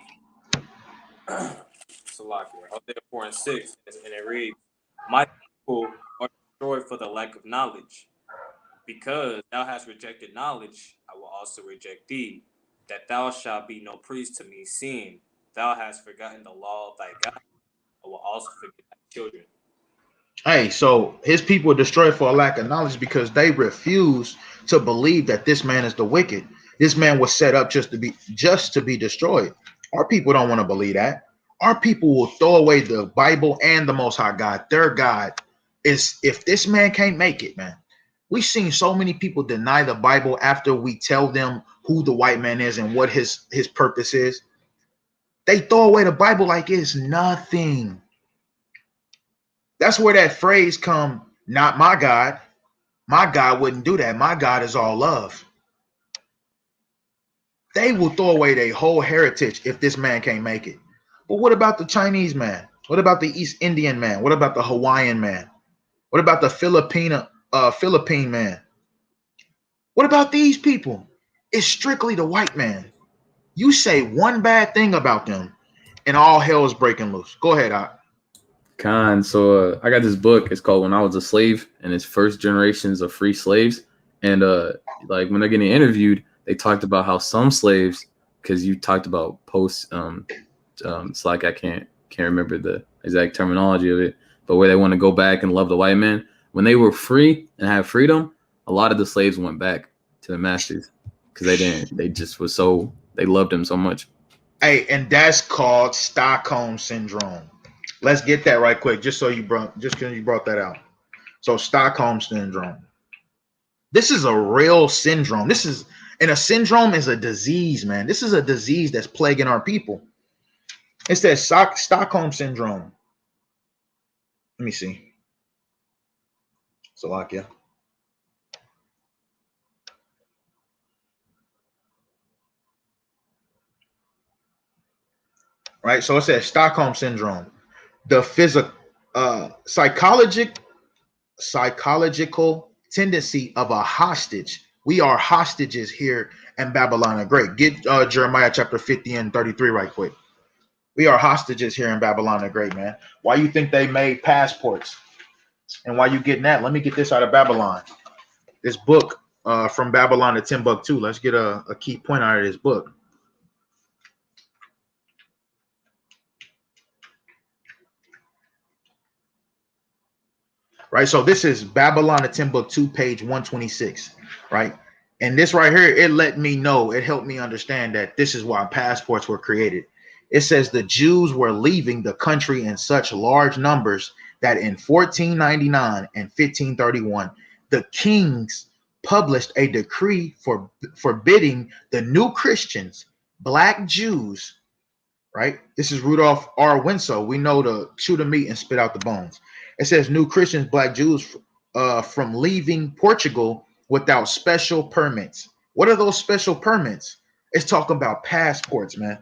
Salakia, Hosea 4 and 6, and it reads, "My people are destroyed for the lack of knowledge. Because thou hast rejected knowledge, I will also reject thee, that thou shalt be no priest to me, seeing thou hast forgotten the law of thy God. I will also forget thy children." Hey, so his people are destroyed for a lack of knowledge because they refuse to believe that this man is the wicked. This man was set up just to be destroyed. Our people don't want to believe that. Our people will throw away the Bible and the Most High God. Their God is, if this man can't make it, man. We've seen so many people deny the Bible after we tell them who the white man is and what his purpose is. They throw away the Bible like it's nothing. That's where that phrase come, not my God. My God wouldn't do that. My God is all love. They will throw away their whole heritage if this man can't make it. But what about the Chinese man? What about the East Indian man? What about the Hawaiian man? What about the Philippine man? What about these people? It's strictly the white man. You say one bad thing about them and all hell is breaking loose. Go ahead, Ak. Khan. So I got this book. It's called When I Was a Slave, and it's first generations of free slaves. And like when they're getting interviewed, they talked about how some slaves, because you talked about post, it's like I can't remember the exact terminology of it, but where they want to go back and love the white man. When they were free and had freedom, a lot of the slaves went back to the masters because they loved him so much. Hey, and that's called Stockholm Syndrome. Let's get that right quick, just because you brought that out. So Stockholm Syndrome. This is a real syndrome. And a syndrome is a disease, man. This is a disease that's plaguing our people. It says Stockholm Syndrome. Let me see. Salakia. Right, so it says Stockholm Syndrome. The psychological tendency of a hostage. We are hostages here in Babylon the Great. Get Jeremiah chapter 50 and 33 right quick. We are hostages here in Babylon the Great, man. Why you think they made passports? And why you getting that? Let me get this out of Babylon. This book from Babylon to Timbuktu. Let's get a key point out of this book. Right, so this is Babylon to Timbuktu, page 126, right? And this right here, it let me know, it helped me understand that this is why passports were created. It says the Jews were leaving the country in such large numbers that in 1499 and 1531, the kings published a decree forbidding the new Christians, black Jews, right? This is Rudolph R. Winslow. We know to chew the meat and spit out the bones. It says new Christians, black Jews, from leaving Portugal without special permits. What are those special permits? It's talking about passports, man.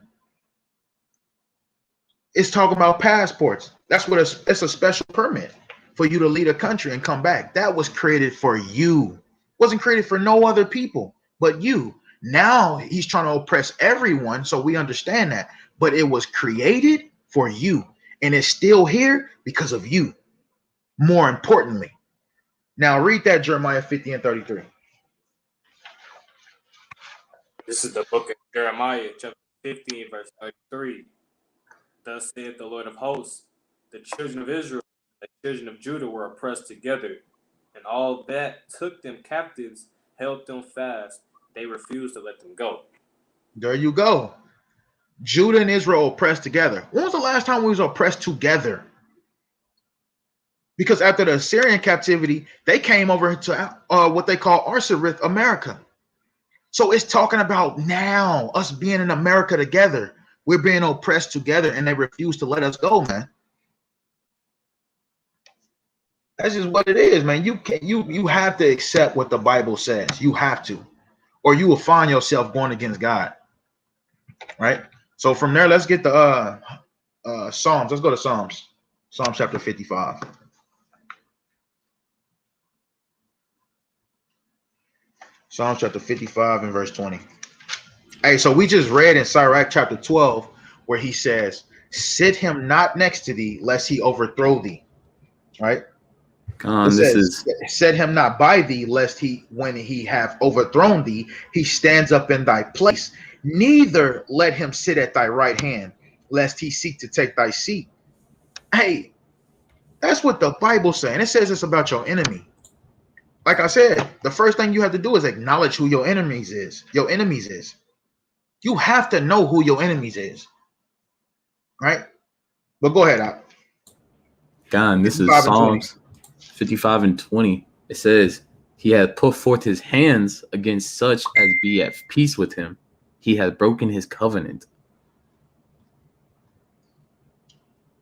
It's talking about passports. That's what it's a special permit for you to leave a country and come back. That was created for you. It wasn't created for no other people but you. Now he's trying to oppress everyone, so we understand that. But it was created for you, and it's still here because of you. More importantly, now read that Jeremiah 50 and 33. This is the book of Jeremiah, chapter 15, verse 33. "Thus saith the Lord of hosts, the children of Israel and the children of Judah were oppressed together, and all that took them captives held them fast. They refused to let them go." There you go. Judah and Israel oppressed together. When was the last time we was oppressed together? Because after the Assyrian captivity, they came over to what they call Arsarith, America. So it's talking about now us being in America together. We're being oppressed together, and they refuse to let us go, man. That's just what it is, man. You have to accept what the Bible says. You have to, or you will find yourself going against God. Right. So from there, let's get the Psalms. Let's go to Psalms. Psalm chapter 55. Psalm chapter 55 and verse 20. Hey, so we just read in Sirach chapter 12 where he says, Sit him not next to thee, lest he overthrow thee. Right? It Con, this says, is set him not by thee, lest he, when he have overthrown thee, he stands up in thy place. Neither let him sit at thy right hand, lest he seek to take thy seat. Hey, that's what the Bible's saying. It says it's about your enemy. Like I said, the first thing you have to do is acknowledge who your enemies is. Your enemies is. You have to know who your enemies is. Right? But go ahead, out. Con. This is 55 and 20. Psalms 55 and 20. It says, he hath put forth his hands against such as be at peace with him. He hath broken his covenant.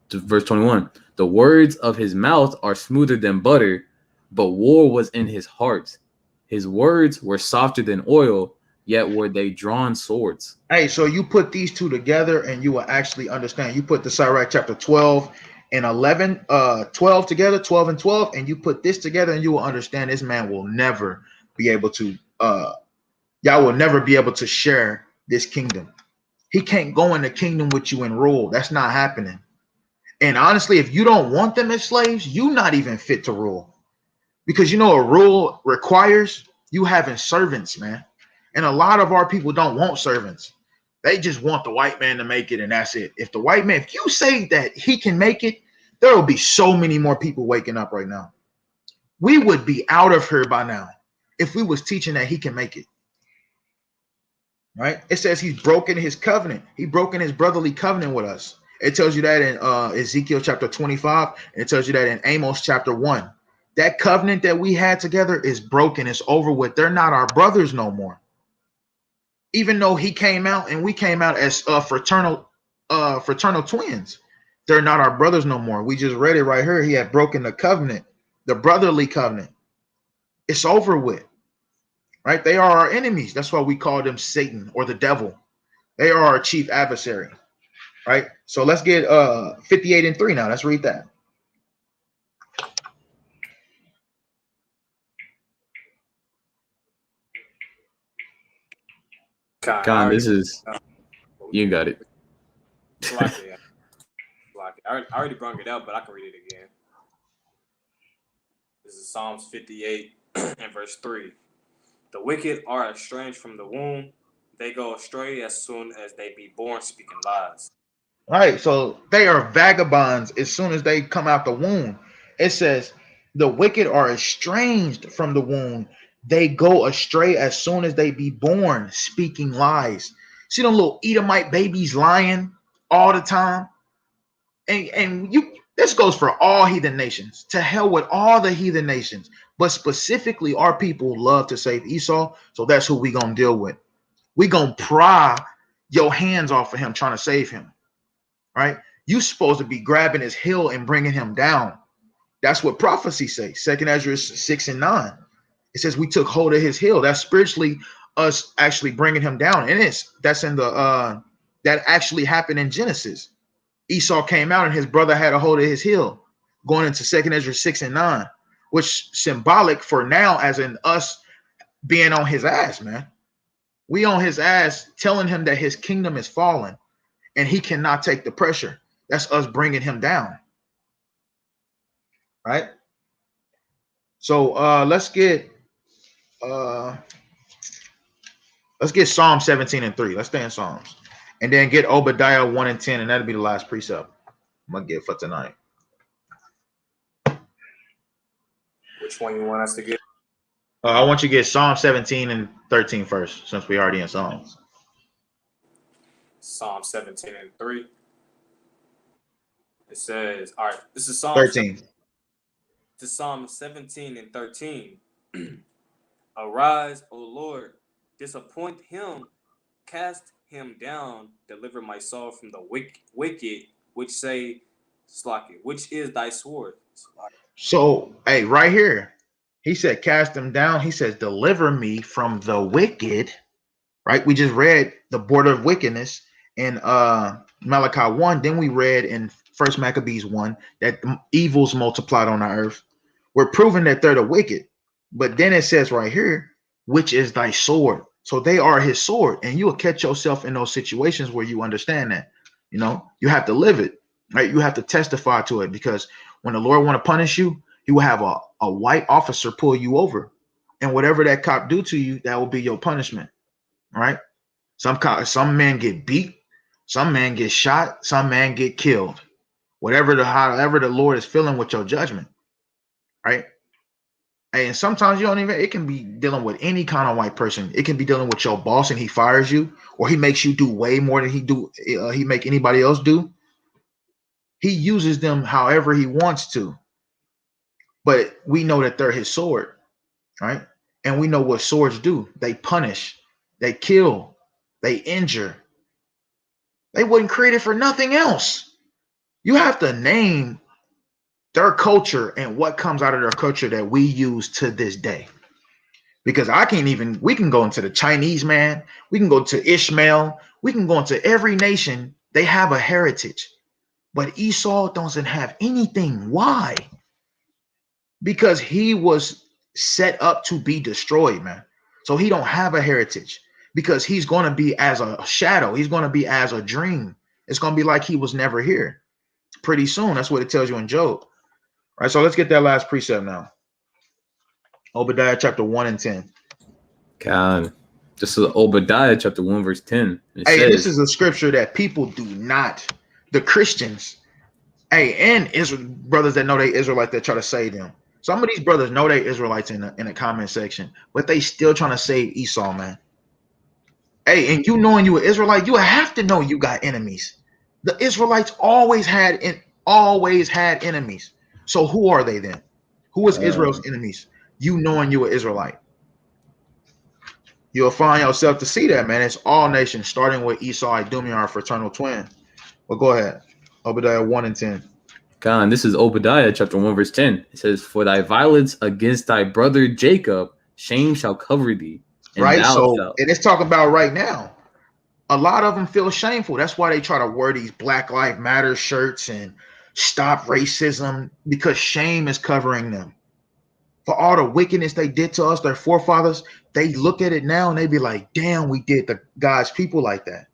To verse 21. The words of his mouth are smoother than butter, but war was in his heart. His words were softer than oil, yet were they drawn swords. Hey, so you put these two together and you will actually understand. You put the Sirach chapter 12 and 11, 12 together, 12 and 12, and you put this together and you will understand this man will never be able to, y'all will never be able to share this kingdom. He can't go in the kingdom with you and rule. That's not happening. And honestly, if you don't want them as slaves, you're not even fit to rule. Because you know, a rule requires you having servants, man. And a lot of our people don't want servants. They just want the white man to make it, and that's it. If the white man, if you say that he can make it, there will be so many more people waking up right now. We would be out of here by now if we was teaching that he can make it. Right? It says he's broken his covenant. He broken his brotherly covenant with us. It tells you that in Ezekiel chapter 25, and it tells you that in Amos chapter 1. That covenant that we had together is broken. It's over with. They're not our brothers no more. Even though he came out and we came out as fraternal twins, they're not our brothers no more. We just read it right here. He had broken the covenant, the brotherly covenant. It's over with, right? They are our enemies. That's why we call them Satan or the devil. They are our chief adversary, right? So let's get 58 and 3 now. Let's read that. Con, this is, you got it. I already brought it out, but I can read it again. This is Psalms 58 and verse 3. The wicked are estranged from the womb. They go astray as soon as they be born, speaking lies. Right. So they are vagabonds as soon as they come out the womb. It says the wicked are estranged from the womb. They go astray as soon as they be born, speaking lies. See them little Edomite babies lying all the time. And you, this goes for all heathen nations. To hell with all the heathen nations. But specifically, our people love to save Esau. So that's who we gonna deal with. We gonna pry your hands off of him trying to save him. Right? You supposed to be grabbing his heel and bringing him down. That's what prophecy say. 2nd Ezra 6 and 9. It says we took hold of his heel. That's spiritually us actually bringing him down. And that's in the that actually happened in Genesis. Esau came out and his brother had a hold of his heel, going into 2nd Ezra 6 and 9, which symbolic for now as in us being on his ass, man. We on his ass telling him that his kingdom is falling and he cannot take the pressure. That's us bringing him down. Right? So let's get Psalm 17 and 3. Let's stay in Psalms. And then get Obadiah 1 and 10, and that'll be the last precept I'm gonna get for tonight. Which one you want us to get? I want you to get Psalm 17 and 13 first, since we already in Psalms. Psalm 17 and 3. It says, all right, this is Psalm 13. To Psalm 17 and 13. Arise, O Lord, disappoint him, cast him down, deliver my soul from the wicked, which say, Slacky, which is thy sword. So, hey, right here, he said, cast him down. He says, deliver me from the wicked. Right? We just read the border of wickedness in Malachi 1. Then we read in 1 Maccabees 1 that evils multiplied on the earth. We're proving that they're the wicked. But then it says right here, which is thy sword. So they are his sword. And you will catch yourself in those situations where you understand that. You know, you have to live it, right? You have to testify to it, because when the Lord want to punish you, he will have a white officer pull you over, and whatever that cop do to you, that will be your punishment, right? Some men get beat, some men get shot, some men get killed. However the Lord is feeling with your judgment, right? And sometimes you don't even, it can be dealing with any kind of white person. It can be dealing with your boss and he fires you, or he makes you do way more than he make anybody else do. He uses them however he wants to. But we know that they're his sword, right? And we know what swords do. They punish, they kill, they injure. They wasn't created for nothing else. You have to name their culture and what comes out of their culture that we use to this day. Because we can go into the Chinese, man. We can go to Ishmael. We can go into every nation. They have a heritage. But Esau doesn't have anything. Why? Because he was set up to be destroyed, man. So he don't have a heritage, because he's going to be as a shadow. He's going to be as a dream. It's going to be like he was never here pretty soon. That's what it tells you in Job. All right, so let's get that last precept now. Obadiah chapter 1 and 10. God, this is Obadiah chapter 1 verse 10. This is a scripture that people do not, the Christians, and Israel brothers that know they Israelite, that try to save them. Some of these brothers know they Israelites in the comment section, but they still trying to save Esau, man. And you knowing you an Israelite, you have to know you got enemies. The Israelites always had enemies. So who are they then? Who is Israel's enemies? You knowing you an Israelite. You'll find yourself to see that, man. It's all nations, starting with Esau, Idumea, our fraternal twin. But go ahead. Obadiah 1 and 10. God, this is Obadiah chapter 1 verse 10. It says, "For thy violence against thy brother Jacob, shame shall cover thee." And right? So, and it's talking about right now. A lot of them feel shameful. That's why they try to wear these Black Lives Matter shirts and stop racism, because shame is covering them. For all the wickedness they did to us, their forefathers, they look at it now and they be like, damn, we did the God's people like that.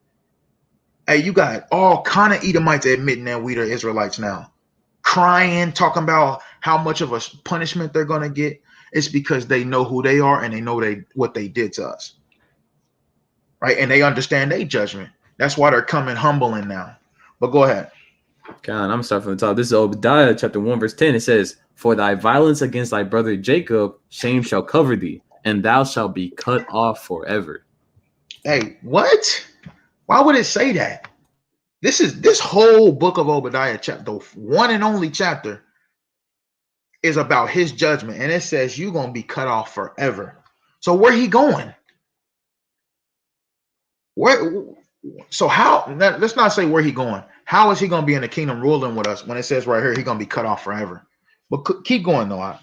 Hey, you got all kind of Edomites admitting that we the Israelites now, crying, talking about how much of a punishment they're going to get. It's because they know who they are and they know what they did to us. Right? And they understand their judgment. That's why they're coming humbling now. But go ahead. God, I'm starting from the top. This is Obadiah chapter 1 verse 10. It says, "For thy violence against thy brother Jacob, shame shall cover thee, and thou shalt be cut off forever." Hey, what? Why would it say that? This whole book of Obadiah, chapter, the one and only chapter, is about his judgment, and it says you're gonna be cut off forever. So where he going? So how? Let's not say where he going. How is he gonna be in the kingdom ruling with us when it says right here he's gonna be cut off forever? But keep going, though.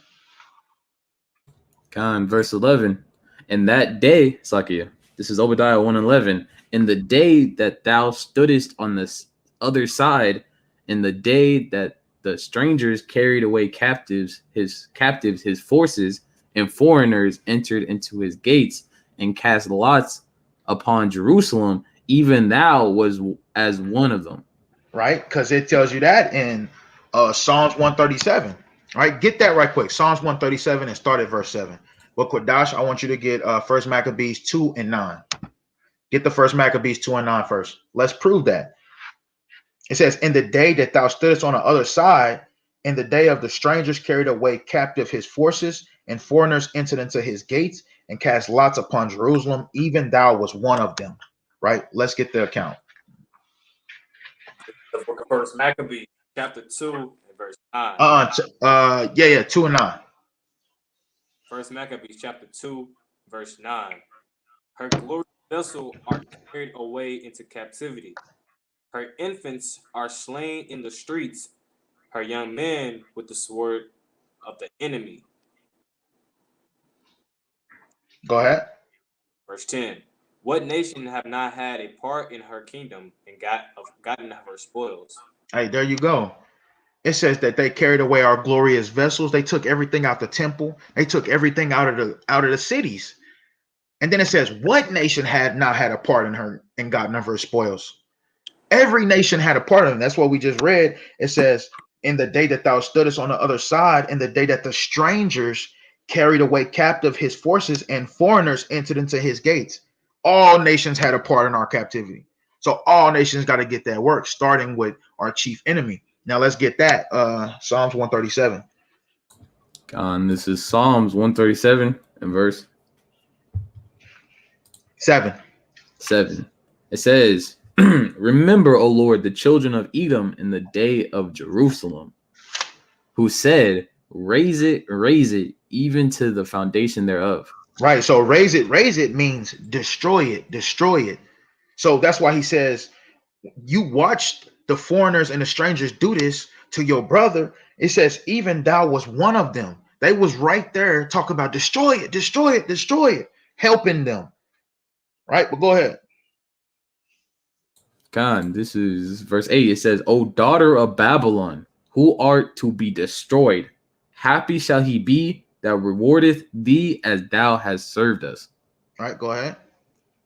God, verse 11. "In that day, Sakia, this is Obadiah 1:11. In the day that thou stoodest on this other side, in the day that the strangers carried away his forces, and foreigners entered into his gates and cast lots upon Jerusalem, even thou was as one of them." Right? Because it tells you that in Psalms 137. Right? Get that right quick. Psalms 137 and start at verse 7. But Kodash, I want you to get First Maccabees 2 and 9. Get the First Maccabees 2 and 9 first. Let's prove that. It says, "In the day that thou stoodest on the other side, in the day of the strangers carried away captive his forces, and foreigners entered into his gates and cast lots upon Jerusalem, even thou was one of them." Right? Let's get the account. The book of First Maccabees, chapter 2, and verse 9. 2 and 9. First Maccabees, chapter 2, verse 9. "Her glorious vessels are carried away into captivity. Her infants are slain in the streets. Her young men with the sword of the enemy." Go ahead. Verse 10. "What nation have not had a part in her kingdom and gotten of her spoils?" Hey, there you go. It says that they carried away our glorious vessels. They took everything out the temple. They took everything out of the cities. And then it says, what nation had not had a part in her and gotten of her spoils? Every nation had a part of them. That's what we just read. It says, in the day that thou stoodest on the other side, in the day that the strangers carried away captive his forces and foreigners entered into his gates. All nations had a part in our captivity. So all nations got to get that work, starting with our chief enemy. Now let's get that. Psalms 137. This is Psalms 137 and verse 7. 7. It says, remember, O Lord, the children of Edom in the day of Jerusalem, who said, raise it, even to the foundation thereof. Right. So raise it means destroy it. So that's why he says, you watched the foreigners and the strangers do this to your brother. It says, even thou was one of them. They was right there talking about destroy it, helping them. Right. But go ahead. This is verse 8. It says, O daughter of Babylon, who art to be destroyed, happy shall he be that rewardeth thee as thou hast served us. All right, go ahead.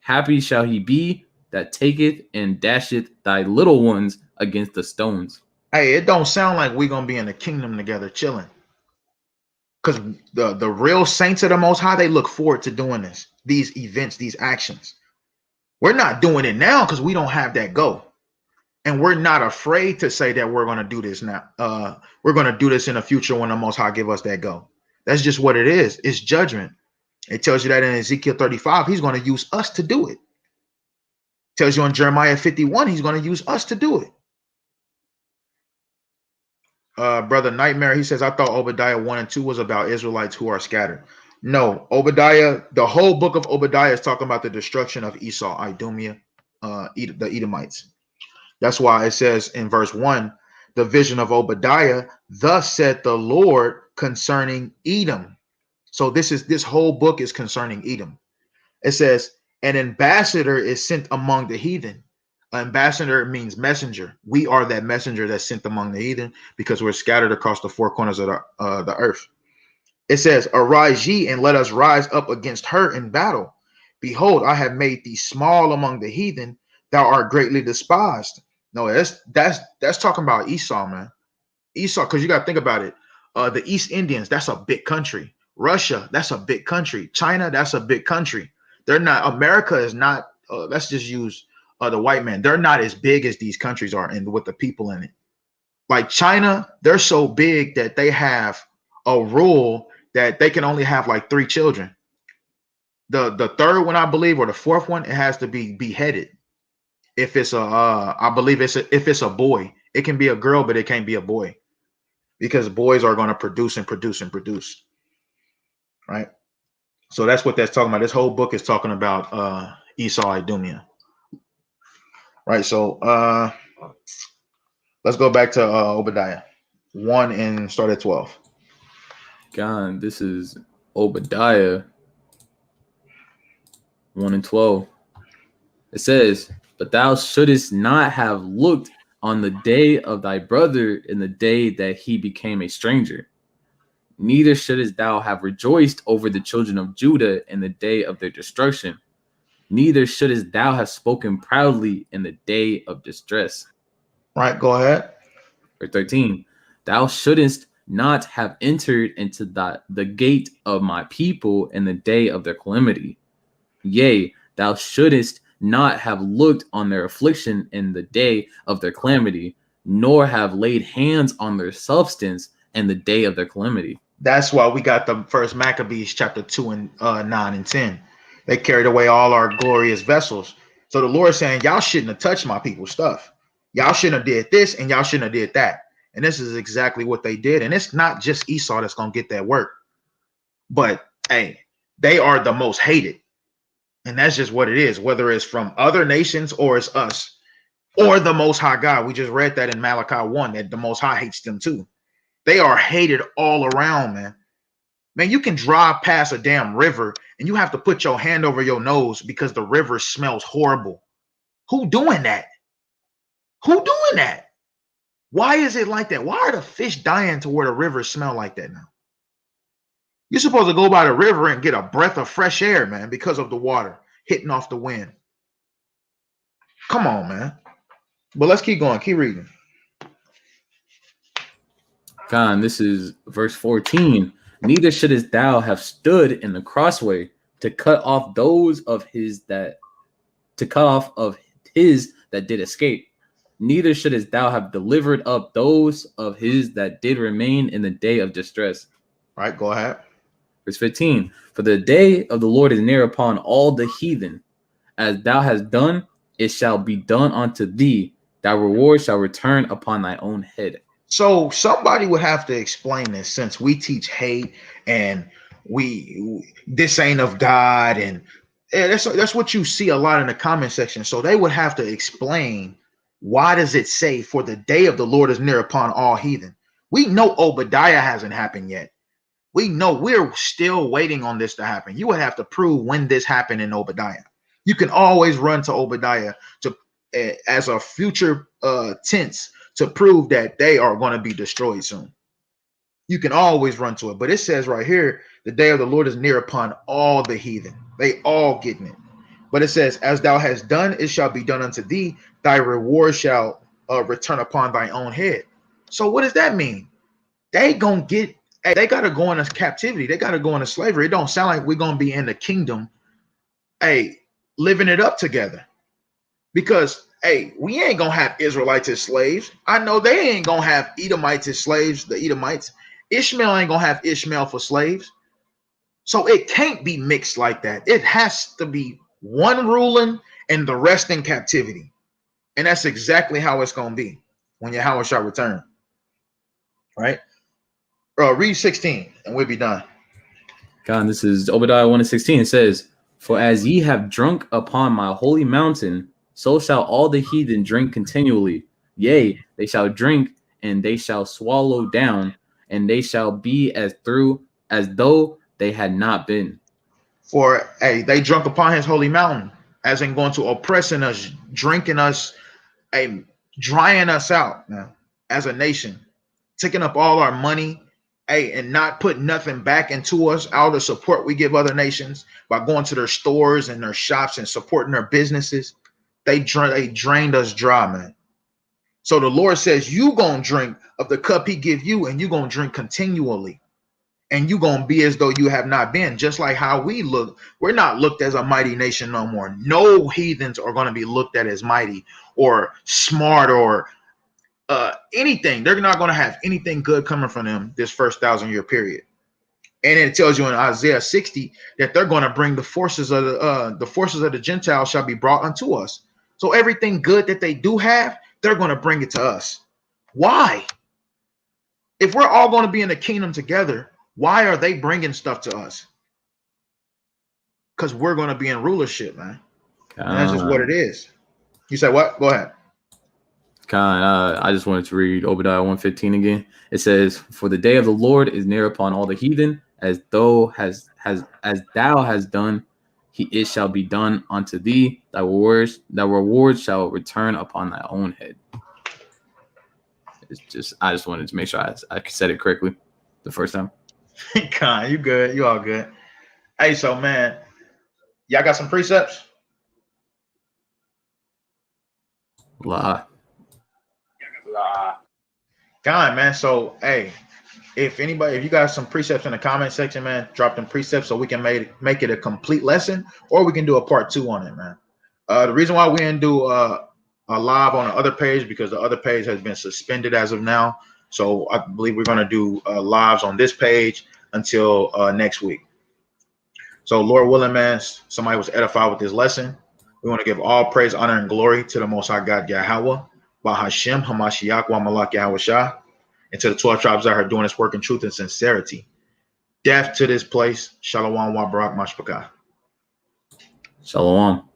Happy shall he be that taketh and dasheth thy little ones against the stones. Hey, it don't sound like we're gonna be in the kingdom together chilling. Because the real saints of the Most High, they look forward to doing this, these events, these actions. We're not doing it now because we don't have that go. And we're not afraid to say that we're going to do this now. We're going to do this in the future when the Most High give us that go. That's just what it is. It's judgment. It tells you that in Ezekiel 35, he's going to use us to do it. Tells you in Jeremiah 51, he's going to use us to do it. Brother Nightmare, he says, I thought Obadiah 1 and 2 was about Israelites who are scattered. No, Obadiah, the whole book of Obadiah is talking about the destruction of Esau, Idumea, the Edomites. That's why it says in verse 1, the vision of Obadiah, thus said the Lord concerning Edom. So this whole book is concerning Edom. It says, an ambassador is sent among the heathen. Ambassador means messenger. We are that messenger that's sent among the heathen because we're scattered across the four corners of the earth. It says, arise ye and let us rise up against her in battle. Behold, I have made thee small among the heathen. Thou art greatly despised. No, that's talking about Esau, man. Esau, because you got to think about it. The East Indians, that's a big country. Russia, that's a big country. China, that's a big country. They're not, America is not, let's just use the white man. They're not as big as these countries are and with the people in it. Like China, they're so big that they have a rule that they can only have like 3 children. The third one, I believe, or the fourth one, it has to be beheaded. If it's I believe if it's a boy, it can be a girl, but it can't be a boy because boys are going to produce and produce and produce. Right. So that's what that's talking about. This whole book is talking about Esau, Idumea. Right. So let's go back to Obadiah 1 and start at 12. This is Obadiah 1 and 12. It says, but thou shouldest not have looked on the day of thy brother in the day that he became a stranger. Neither shouldest thou have rejoiced over the children of Judah in the day of their destruction. Neither shouldest thou have spoken proudly in the day of distress. Right, go ahead. Verse 13, thou shouldest not have entered into the gate of my people in the day of their calamity. Yea, thou shouldest not have looked on their affliction in the day of their calamity, nor have laid hands on their substance in the day of their calamity. That's why we got the first Maccabees chapter 2 and 9 and 10. They carried away all our glorious vessels. So the Lord is saying, y'all shouldn't have touched my people's stuff. Y'all shouldn't have did this and y'all shouldn't have did that. And this is exactly what they did. And it's not just Esau that's going to get that work. But hey, they are the most hated. And that's just what it is, whether it's from other nations or it's us or the Most High God. We just read that in Malachi 1 that the Most High hates them too. They are hated all around, man. Man, you can drive past a damn river and you have to put your hand over your nose because the river smells horrible. Who doing that? Who doing that? Why is it like that? Why are the fish dying to where the rivers smell like that now? You're supposed to go by the river and get a breath of fresh air, man, because of the water hitting off the wind. Come on, man. But let's keep going. Keep reading. God, this is verse 14. Neither shouldest thou have stood in the crossway to cut off those of his that did escape. Neither shouldest thou have delivered up those of his that did remain in the day of distress. All right, go ahead. Verse 15. For the day of the Lord is near upon all the heathen. As thou hast done, it shall be done unto thee. Thy reward shall return upon thy own head. So somebody would have to explain this, since we teach hate and this ain't of God, and that's what you see a lot in the comment section. So they would have to explain, why does it say for the day of the Lord is near upon all heathen? We know Obadiah hasn't happened yet. We know we're still waiting on this to happen. You would have to prove when this happened in Obadiah. You can always run to Obadiah to as a future tense to prove that they are going to be destroyed soon. You can always run to it. But it says right here, the day of the Lord is near upon all the heathen. They all getting it. But it says, as thou hast done, it shall be done unto thee. Thy reward shall return upon thy own head. So what does that mean? They gonna get, they got to go into captivity. They got to go into slavery. It don't sound like we're going to be in the kingdom, living it up together. Because, we ain't going to have Israelites as slaves. I know they ain't going to have Edomites as slaves, the Edomites. Ishmael ain't going to have Ishmael for slaves. So it can't be mixed like that. It has to be one ruling and the rest in captivity. And that's exactly how it's going to be when Yahweh shall return. Right? Read 16 and we'll be done. God, this is Obadiah 1:16. It says, for as ye have drunk upon my holy mountain, so shall all the heathen drink continually. Yea, they shall drink, and they shall swallow down, and they shall be as though they had not been. For they drunk upon his holy mountain, as in going to oppressing us, drinking us, drying us out now as a nation, taking up all our money, and not putting nothing back into us, all the support we give other nations by going to their stores and their shops and supporting their businesses. They drained us dry, man. So the Lord says, you gonna drink of the cup he give you, and you gonna drink continually. And you gonna be as though you have not been, just like how we look. We're not looked as a mighty nation no more. No heathens are gonna be looked at as mighty or smart or anything. They're not gonna have anything good coming from them this first 1,000-year period. And it tells you in Isaiah 60 that they're going to bring the forces of the Gentiles shall be brought unto us. So everything good that they do have, they're going to bring it to us. Why? If we're all going to be in the kingdom together, why are they bringing stuff to us? Because we're going to be in rulership, man. And that's just what it is. You said what? Go ahead. I just wanted to read Obadiah 1:15 again. It says, for the day of the Lord is near upon all the heathen, as thou hast done, it shall be done unto thee. Thy reward shall return upon thy own head. I just wanted to make sure I said it correctly the first time. Con, you good? You all good? Hey, so man, y'all got some precepts? La. God, man. So, if you got some precepts in the comment section, man, drop them precepts so we can make it a complete lesson, or we can do a part 2 on it, man. The reason why we didn't do a live on the other page, because the other page has been suspended as of now. So I believe we're going to do lives on this page until next week. So Lord willing, man, somebody was edified with this lesson. We want to give all praise, honor, and glory to the Most High God, Yahweh, Bahashem, Hamashiach, wa Malak Yahweh Shah, and to the 12 tribes that are doing this work in truth and sincerity. Death to this place. Shalom wa barak mashpakah. Shalom.